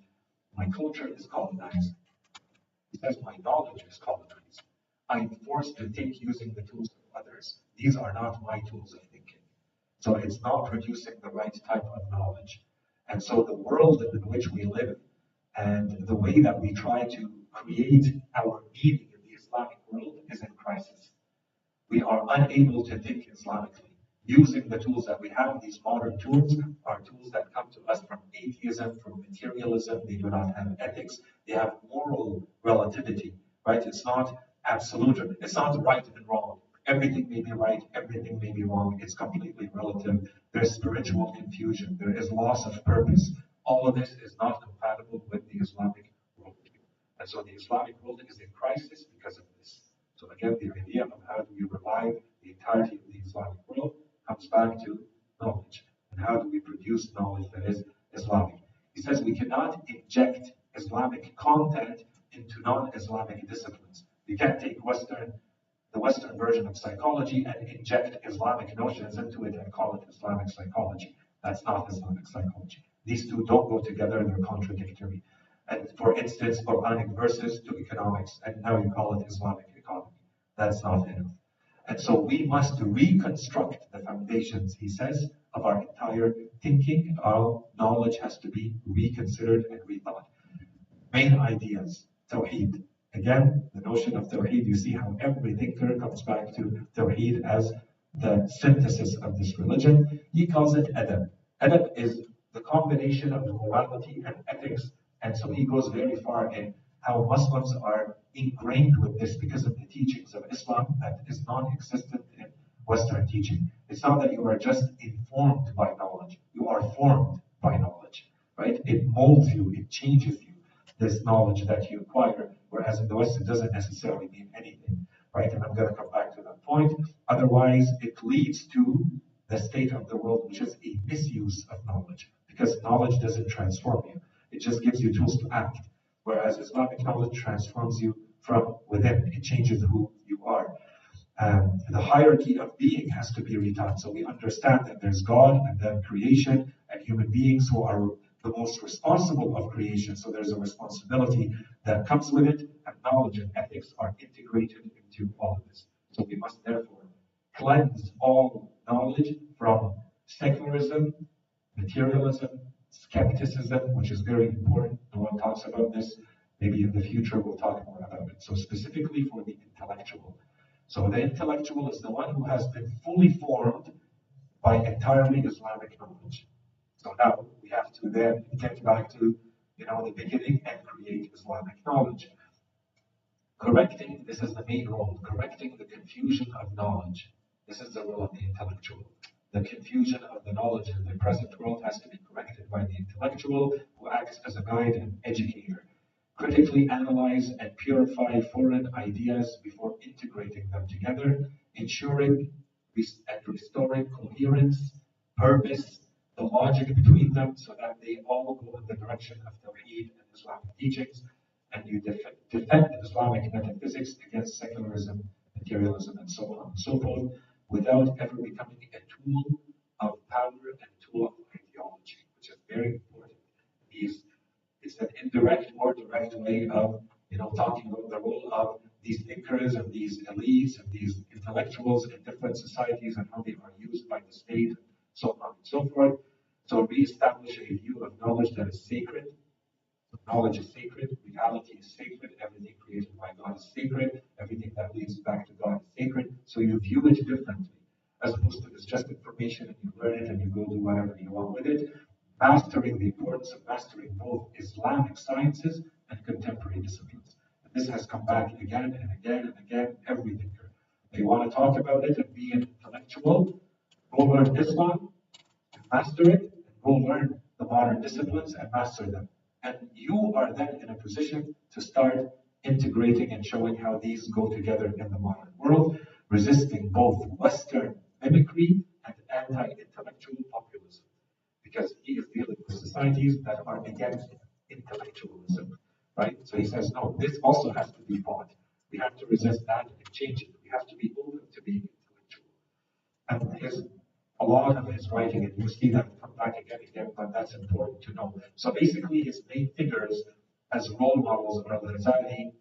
my culture is colonized. He says my knowledge is colonized. I'm forced to think using the tools of others. These are not my tools of thinking. So it's not producing the right type of knowledge. And so the world in which we live and the way that we try to create our meaning in the Islamic world is in crisis. We are unable to think Islamically. Using the tools that we have, these modern tools are tools that come to us from atheism, from materialism. They do not have ethics. They have moral relativity, right? It's not absolute. It's not right and wrong. Everything may be right, everything may be wrong. It's completely relative. There's spiritual confusion. There is loss of purpose. All of this is not compatible with the Islamic worldview. And so the Islamic world is in crisis because of this. So again, the idea of how do we revive the entirety of the Islamic world comes back to knowledge. And how do we produce knowledge that is Islamic? He says we cannot inject Islamic content into non-Islamic disciplines. You can't take the Western version of psychology and inject Islamic notions into it and call it Islamic psychology. That's not Islamic psychology. These two don't go together, they're contradictory. And for instance, Quranic verses to economics, and now you call it Islamic economy. That's not enough. And so we must reconstruct the foundations, he says, of our entire thinking. Our knowledge has to be reconsidered and rethought. Main ideas, Tawheed. Again, the notion of Tawheed, you see how every thinker comes back to Tawheed as the synthesis of this religion. He calls it adab. Adab is the combination of morality and ethics. And so he goes very far in how Muslims are ingrained with this because of the teachings of Islam that is non-existent in Western teaching. It's not that you are just informed by knowledge, you are formed by knowledge, right? It molds you, it changes you, this knowledge that you acquire, whereas in the West, it doesn't necessarily mean anything, right? And I'm going to come back to that point. Otherwise, it leads to the state of the world, which is a misuse of knowledge, because knowledge doesn't transform you, it just gives you tools to act. Whereas Islamic knowledge transforms you from within, it changes who you are. The hierarchy of being has to be retaught. So we understand that there's God and then creation and human beings who are the most responsible of creation. So there's a responsibility that comes with it, and knowledge and ethics are integrated into all of this. So we must therefore cleanse all knowledge from secularism, materialism, skepticism, which is very important. No one talks about this. Maybe in the future we'll talk more about it. So specifically for the intellectual. So the intellectual is the one who has been fully formed by entirely Islamic knowledge. So now we have to then get back to the beginning and create Islamic knowledge. Correcting, this is the main role, correcting the confusion of knowledge. This is the role of the intellectual. The confusion of the knowledge in the present world has to be corrected by the intellectual who acts as a guide and educator. Critically analyze and purify foreign ideas before integrating them together, ensuring and restoring coherence, purpose, the logic between them so that they all go in the direction of Tawheed and Islamic teachings, and you defend Islamic metaphysics against secularism, materialism, and so on and so forth, without ever becoming a tool of power and a tool of ideology, which is very important. It's an indirect or direct way of talking about the role of these thinkers and these elites and these intellectuals in different societies and how they are used by the state and so on and so forth. So reestablish a view of knowledge that is sacred. Knowledge is sacred, reality is sacred, everything created by God is sacred, everything that leads back to God is sacred. So you view it differently, as opposed to it's just information and you learn it and you go do whatever you want with it. Mastering the importance of mastering both Islamic sciences and contemporary disciplines. And this has come back again and again and again, every thinker. They want to talk about it and be an intellectual, go learn Islam, and master it, and go learn the modern disciplines and master them. And you are then in a position to start integrating and showing how these go together in the modern world, resisting both Western mimicry and anti-intellectual populism. Because he is dealing with societies that are against intellectualism, right? So he says, no, this also has to be fought. We have to resist that and change it. We have to be open to being intellectual. And a lot of his writing, and you see that come back again and again, but that's important to know. So basically, his main figures as role models are Al-Ghazali,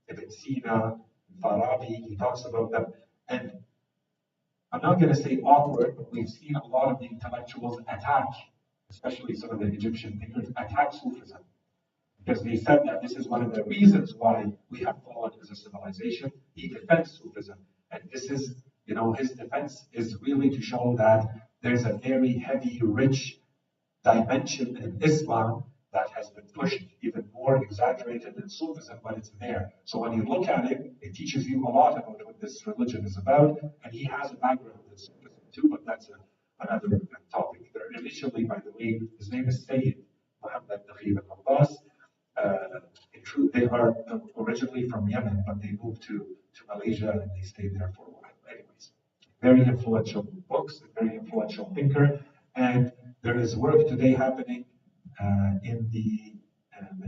Ibn Sina, Farabi. He talks about them. And I'm not going to say awkward, but we've seen a lot of the intellectuals attack, especially some of the Egyptian thinkers, attack Sufism. Because they said that this is one of the reasons why we have fallen as a civilization. He defends Sufism. And this is, his defense is really to show that there's a very heavy, rich dimension in Islam that has been pushed even more exaggerated than Sufism, but it's there. So when you look at it, it teaches you a lot about what this religion is about. And he has a background in Sufism too, but that's another topic. Initially, by the way, his name is Sayyid Muhammad Naqib al-Abbas. In truth, they are originally from Yemen, but they moved to Malaysia and they stayed there for a while. Anyways, very influential books, very influential thinker, and there is work today happening in the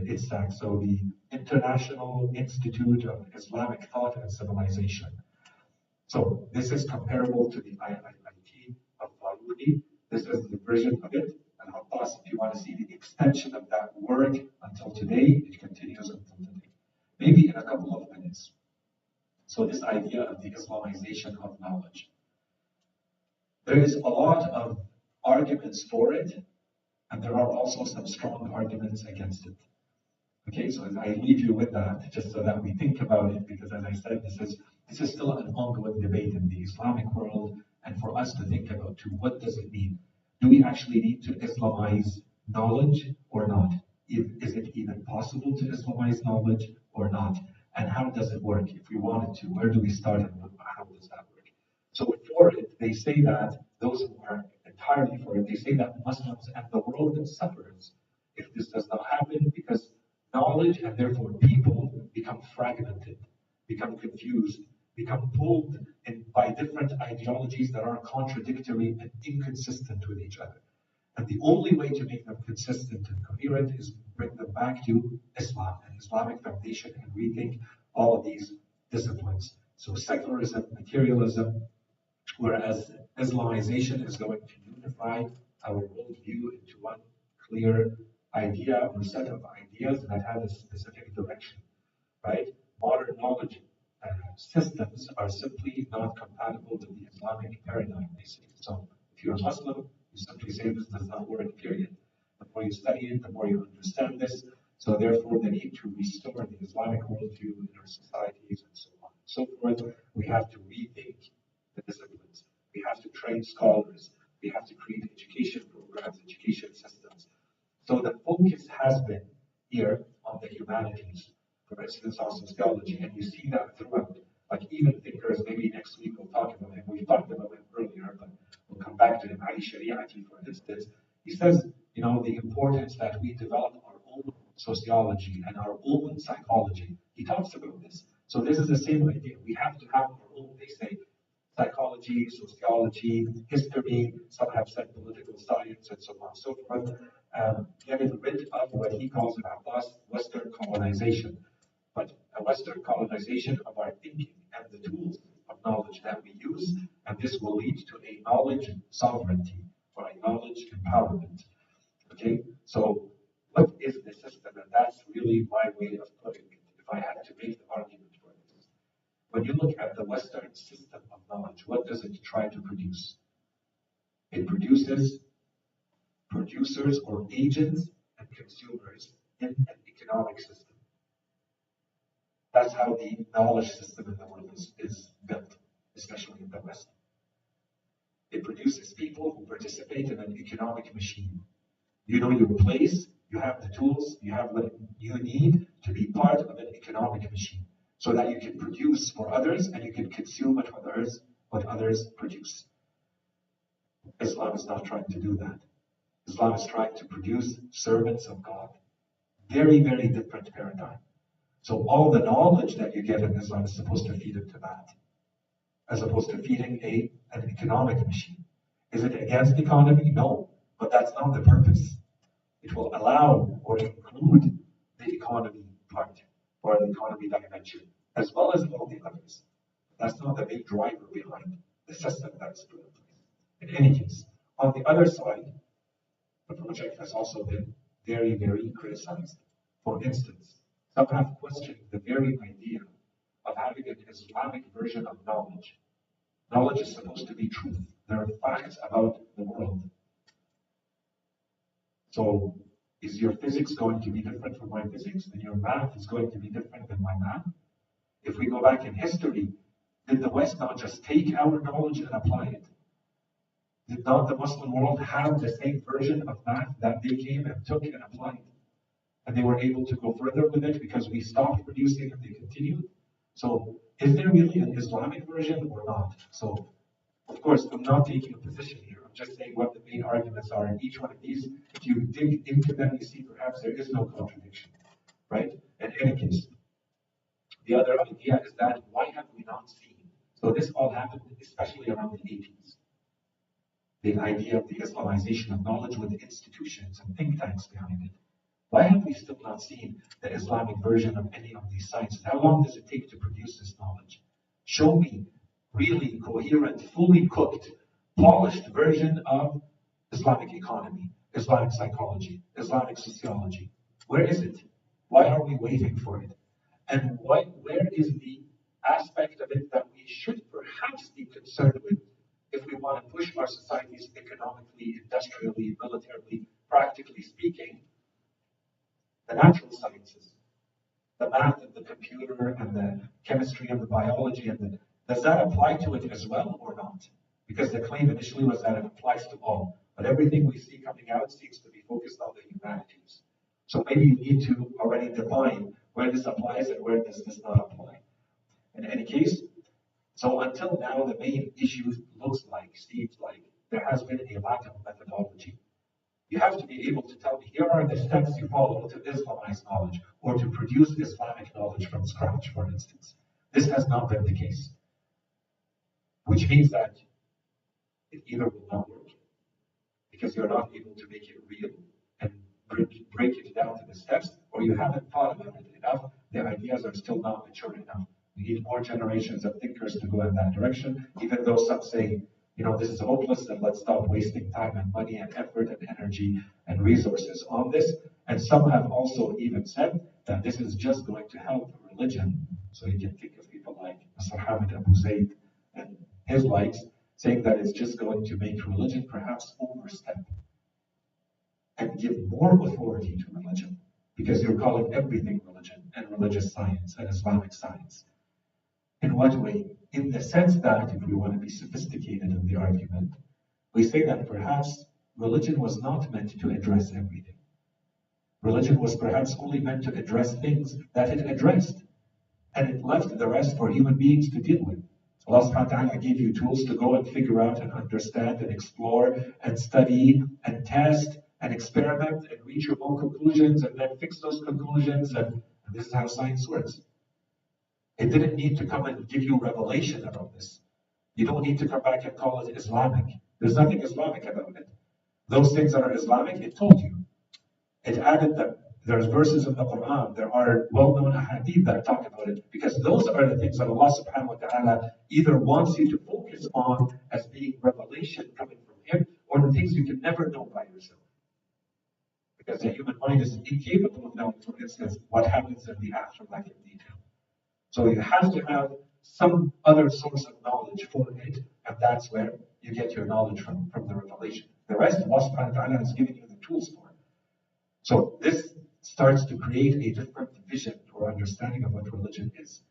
ITSAC, so the International Institute of Islamic Thought and Civilization. So this is comparable to the IIT of Faroudi. This is the version of it. And Abbas, if you want to see the extension of that work until today, it continues until today. Maybe in a couple of minutes. So this idea of the Islamization of knowledge. There is a lot of arguments for it, and there are also some strong arguments against it. Okay, so I leave you with that, just so that we think about it, because as I said, this is still an ongoing debate in the Islamic world, and for us to think about too, what does it mean? Do we actually need to Islamize knowledge or not? Is it even possible to Islamize knowledge or not? And how does it work? If we wanted to, where do we start and how does that work? So for it, they say that those who are entirely for it, they say that Muslims and the world suffers if this does not happen because knowledge and therefore people become fragmented, become confused, become pulled in by different ideologies that are contradictory and inconsistent with each other. And the only way to make them consistent and coherent is bring them back to Islam and Islamic foundation and rethink all of these disciplines. So secularism, materialism, whereas Islamization is going to unify our worldview into one clear idea or set of ideas that have a specific direction, right? Modern knowledge systems are simply not compatible with the Islamic paradigm, they say. So if you're a Muslim, you simply say this does not work, period. The more you study it, the more you understand this. So therefore, the need to restore the Islamic worldview in our societies and so on and so forth. We have to rethink the disciplines. We have to train scholars. We have to create education programs, education systems. So the focus has been here on the humanities, for instance, on sociology, and you see that throughout. Like even thinkers, maybe next week we'll talk about him. We talked about him earlier, but we'll come back to him. Ali Shariati, for instance, he says, the importance that we develop our own sociology and our own psychology. He talks about this. So this is the same idea. We have to have our own, they say, psychology, sociology, history, some have said political science, and so on and so forth, getting rid of what he calls Western colonization, but a Western colonization of our thinking and the tools of knowledge that we use, and this will lead to a knowledge sovereignty or a knowledge empowerment. Okay, so what is the system? And that's really my way of putting it, if I had to make the argument for this. When you look at the Western system of knowledge, what does it try to produce? It produces producers or agents and consumers in an economic system. That's how the knowledge system in the world is built, especially in the West. It produces people who participate in an economic machine. You know your place, you have the tools, you have what you need to be part of an economic machine so that you can produce for others and you can consume what others produce. Islam is not trying to do that. Islam is trying to produce servants of God. Very, very different paradigm. So all the knowledge that you get in Islam is supposed to feed into that, as opposed to feeding an economic machine. Is it against economy? No, but that's not the purpose. It will allow or include the economy part or the economy dimension, as well as all the others. That's not the main driver behind the system that's put in place. In any case, on the other side, the project has also been very, very criticized. For instance, some have questioned the very idea of having an Islamic version of knowledge. Knowledge is supposed to be truth. There are facts about the world. So, is your physics going to be different from my physics? And your math is going to be different than my math? If we go back in history, did the West not just take our knowledge and apply it? Did not the Muslim world have the same version of math that they came and took and applied? And they were able to go further with it because we stopped producing and they continued? So is there really an Islamic version or not? So, of course, I'm not taking a position here. I'm just saying what the main arguments are in each one of these. If you dig into them, you see perhaps there is no contradiction, right? In any case, the other idea is that why have we not seen? So this all happened especially around the 80s. The idea of the Islamization of knowledge with institutions and think tanks behind it. Why have we still not seen the Islamic version of any of these sciences? How long does it take to produce this knowledge? Show me really coherent, fully cooked, polished version of Islamic economy, Islamic psychology, Islamic sociology. Where is it? Why are we waiting for it? And where is the aspect of it that we should perhaps be concerned with if we want to push our societies economically, industrially, militarily, practically speaking? The natural sciences, the math and the computer and the chemistry and the biology does that apply to it as well or not? Because the claim initially was that it applies to all, but everything we see coming out seems to be focused on the humanities. So maybe you need to already define where this applies and where this does not apply. In any case, So until now, the main issue seems like there has been a lack of methodology. You have to be able to tell me, here are the steps you follow to Islamize knowledge or to produce Islamic knowledge from scratch, for instance. This has not been the case, which means that it either will not work because you're not able to make it real and break it down to the steps, or you haven't thought about it enough. The ideas are still not mature enough. We need more generations of thinkers to go in that direction, even though some say, this is hopeless and let's stop wasting time and money and effort and energy and resources on this. And some have also even said that this is just going to help religion. So you can think of people like Mr. Hamid Abu Zaid and his likes saying that it's just going to make religion perhaps overstep and give more authority to religion because you're calling everything religion and religious science and Islamic science. In what way? In the sense that, if we want to be sophisticated in the argument, we say that perhaps religion was not meant to address everything. Religion was perhaps only meant to address things that it addressed, and it left the rest for human beings to deal with. Allah subhanahu wa ta'ala gave you tools to go and figure out and understand and explore and study and test and experiment and reach your own conclusions and then fix those conclusions. And this is how science works. It didn't need to come and give you revelation about this. You don't need to come back and call it Islamic. There's nothing Islamic about it. Those things that are Islamic, it told you. It added them. There's verses in the Quran, there are well-known ahadith that talk about it, because those are the things that Allah subhanahu wa ta'ala either wants you to focus on as being revelation coming from Him, or the things you can never know by yourself. Because the human mind is incapable of knowing, for instance, what happens in the afterlife in detail. So you have to have some other source of knowledge for it, and that's where you get your knowledge from the revelation. The rest, Allah subhanahu wa ta'ala has given you the tools for it. So this starts to create a different vision or understanding of what religion is.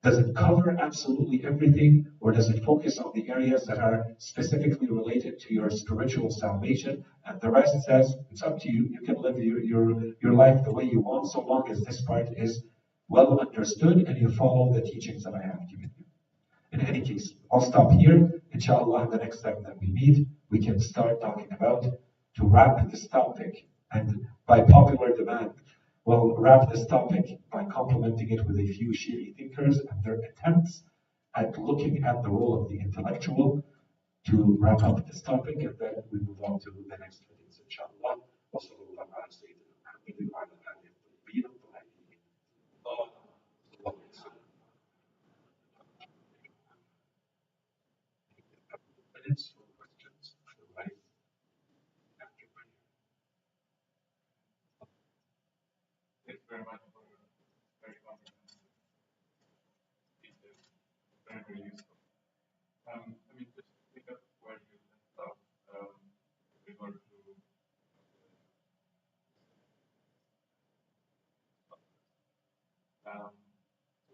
Does it cover absolutely everything, or does it focus on the areas that are specifically related to your spiritual salvation? And the rest says, it's up to you. You can live your life the way you want, so long as this part is well understood and you follow the teachings that I have given you. In any case, I'll stop here. Inshallah, the next time that we meet, we can start talking about to wrap this topic. And by popular demand, we'll wrap this topic by complementing it with a few Shi'i thinkers and their attempts at looking at the role of the intellectual to wrap up this topic, and then we move on to the next videos, inshallah. Minutes for questions, otherwise, after prayer. Thank you very much for very comprehensive details. Very, very useful. Just to pick up where you left off, with regard to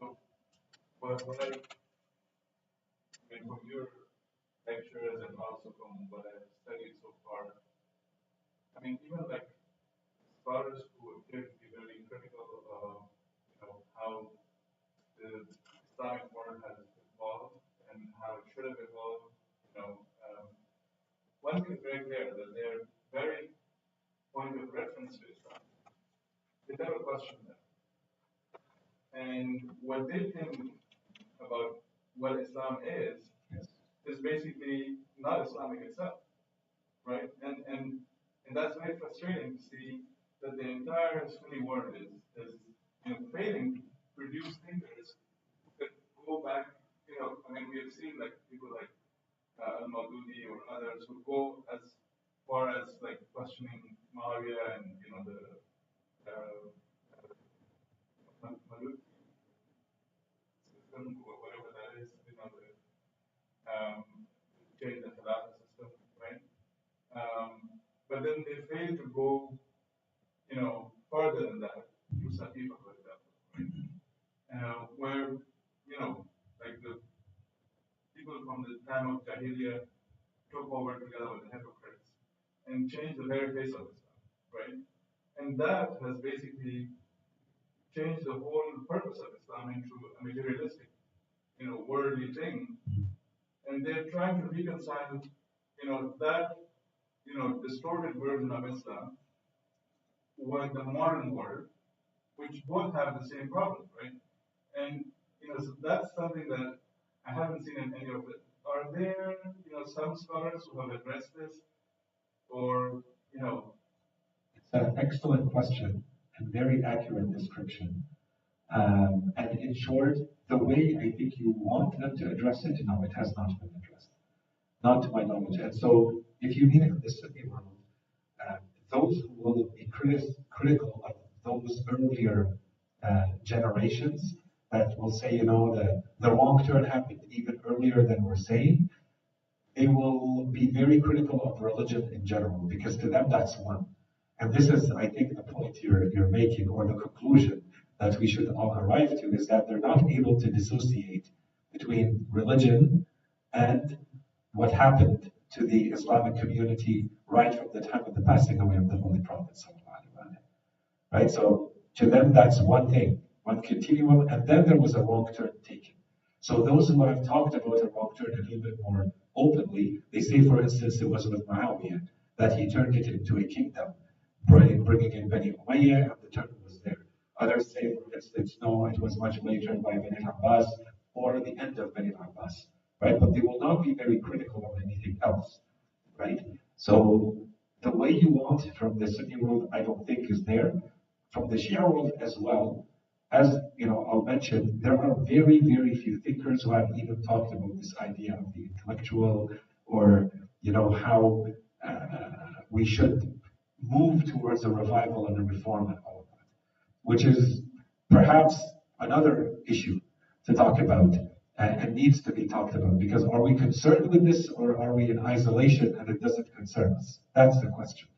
so what from your lectures and also from what I've studied so far, even like scholars who appear to be very critical of, how the Islamic world has evolved and how it should have evolved. One thing is very clear that their very point of reference to Islam, they never question that. And what they think about what Islam is basically not Islamic itself, right? And that's very frustrating to see that the entire Sunni world is failing to produce thinkers that go back. We have seen like people like Al-Maududi or others who go as far as like questioning Muawiyah and the Maliki system, whatever that is, change the Khilafah system, right? But then they fail to go, further than that. Saqifa, for example, right? Where, like the people from the time of Jahiliyyah took over together with the hypocrites and changed the very face of Islam, right? And that has basically changed the whole purpose of Islam into a materialistic, worldly thing, and they're trying to reconcile, that, distorted version of Islam with the modern world, which both have the same problem, right? And so that's something that I haven't seen in any of it. Are there, some scholars who have addressed this, or It's an excellent question and very accurate description. And in short, the way I think you want them to address it, no, it has not been addressed, not to my knowledge. And so, if you mean in the Sunni world, uh, those who will be critical of those earlier generations that will say, the wrong turn happened even earlier than we're saying, they will be very critical of religion in general because to them that's one. And this is, I think, the point you're making, or the conclusion that we should all arrive to, is that they're not able to dissociate between religion and what happened to the Islamic community right from the time of the passing away of the Holy Prophet. Right? So to them, that's one thing, one continuum, and then there was a wrong turn taken. So those who have talked about a wrong turn a little bit more openly, they say, for instance, it was with Muawiyah that he turned it into a kingdom, bringing in Bani Umayyah, and the turn was there. Others say, for instance, no, it was much later by Bani Abbas or the end of Bani Abbas, right? But they will not be very critical of anything else, right? So the way you want it from the Sunni world, I don't think is there. From the Shia world as well, as I'll mention, there are very, very few thinkers who have even talked about this idea of the intellectual, or how we should move towards a revival and a reform and all of that, which is perhaps another issue to talk about and needs to be talked about. Because are we concerned with this, or are we in isolation and it doesn't concern us? That's the question,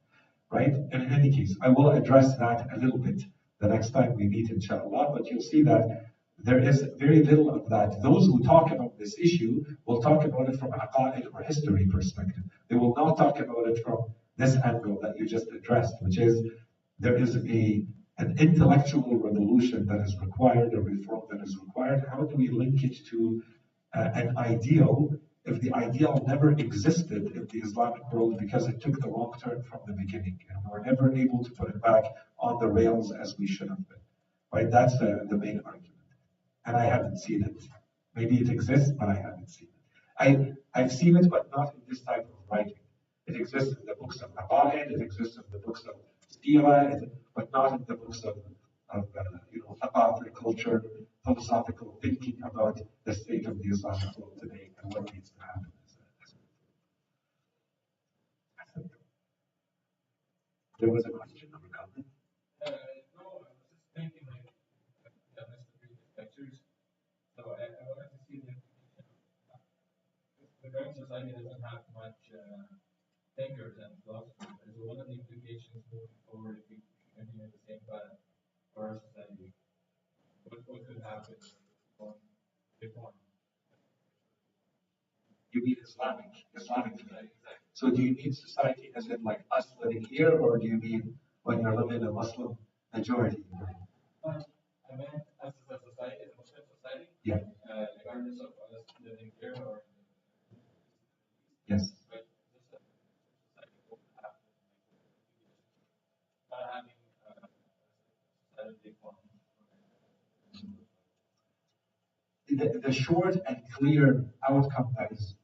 right? And in any case, I will address that a little bit the next time we meet, inshallah. But you'll see that there is very little of that. Those who talk about this issue will talk about it from a aqa'id or history perspective. They will not talk about it from this angle that you just addressed, which is there is an intellectual revolution that is required, a reform that is required. How do we link it to an ideal if the ideal never existed in the Islamic world because it took the wrong turn from the beginning and we were never able to put it back on the rails as we should have been? Right? That's the main argument. And I haven't seen it. Maybe it exists, but I haven't seen it. I've seen it, but not in this type of writing. It exists in the books of Aqa'id, it exists in the books of Sira, but not in the books of thaqafi, culture, philosophical thinking about the state of the Islamic world today and what needs to happen. There was a question or a comment? No, I was just thinking, like, I missed the previous lectures, so I wanted to see the current society doesn't have much thinkers and philosophers. So one of the implications moving forward if we continue the same path for our society, what could happen on reform? You mean Islamic society. So do you mean society as in like us living here, or do you mean when you're living in a Muslim majority? I meant as a society, as a Muslim society, Yeah. regardless of us living here or Yes. but just a society what would happen, not having society reform. The short and clear outcome that is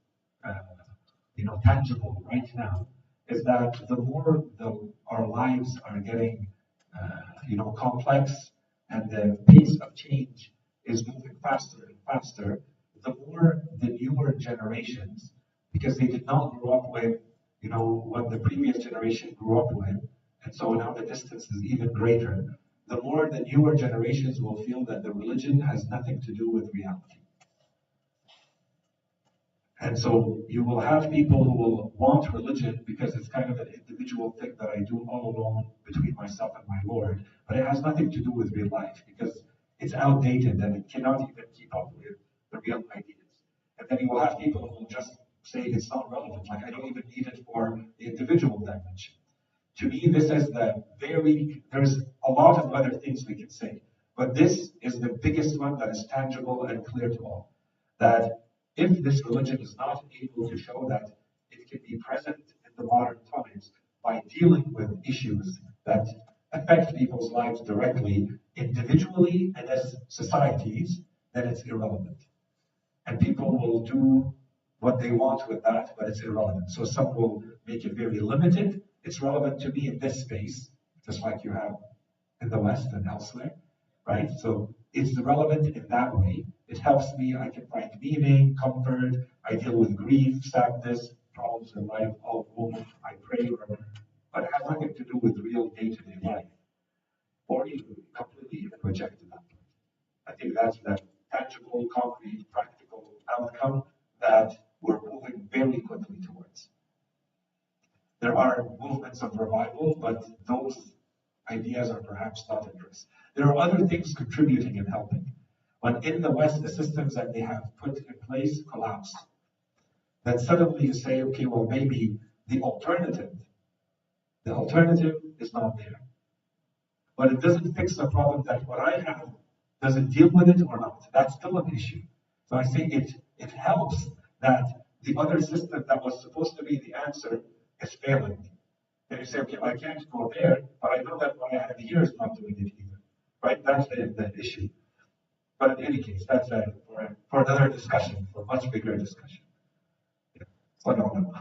tangible right now is that the more our lives are getting complex and the pace of change is moving faster and faster, the more the newer generations, because they did not grow up with what the previous generation grew up with, and so now the distance is even greater, the more the newer generations will feel that the religion has nothing to do with reality. And so you will have people who will want religion because it's kind of an individual thing that I do all alone between myself and my Lord, but it has nothing to do with real life because it's outdated and it cannot even keep up with the real ideas. And then you will have people who will just say it's not relevant, like I don't even need it for the individual dimension. To me, this is there's a lot of other things we can say, but this is the biggest one that is tangible and clear to all. that if this religion is not able to show that it can be present in the modern times by dealing with issues that affect people's lives directly, individually and as societies, then it's irrelevant. And people will do what they want with that, but it's irrelevant. So some will make it very limited. It's relevant to me in this space, just like you have in the West and elsewhere, right? So it's relevant in that way. It helps me. I can find meaning, comfort. I deal with grief, sadness, problems in life, all of them. I pray, but it has nothing to do with real day-to-day life. Or you completely reject that. I think that's that tangible, concrete, practical outcome that we're moving very quickly towards. There are movements of revival, but those ideas are perhaps not addressed. There are other things contributing and helping. When in the West, the systems that they have put in place collapse, then suddenly you say, okay, well, maybe the alternative is not there. But it doesn't fix the problem that what I have, does it deal with it or not? That's still an issue. So I say it helps that the other system that was supposed to be the answer is failing. And you say, okay, I can't go there, but I know that what I have here is not doing it either. Right? That's the issue. But in any case, that's for another discussion, for a much bigger discussion. Yeah. So, no,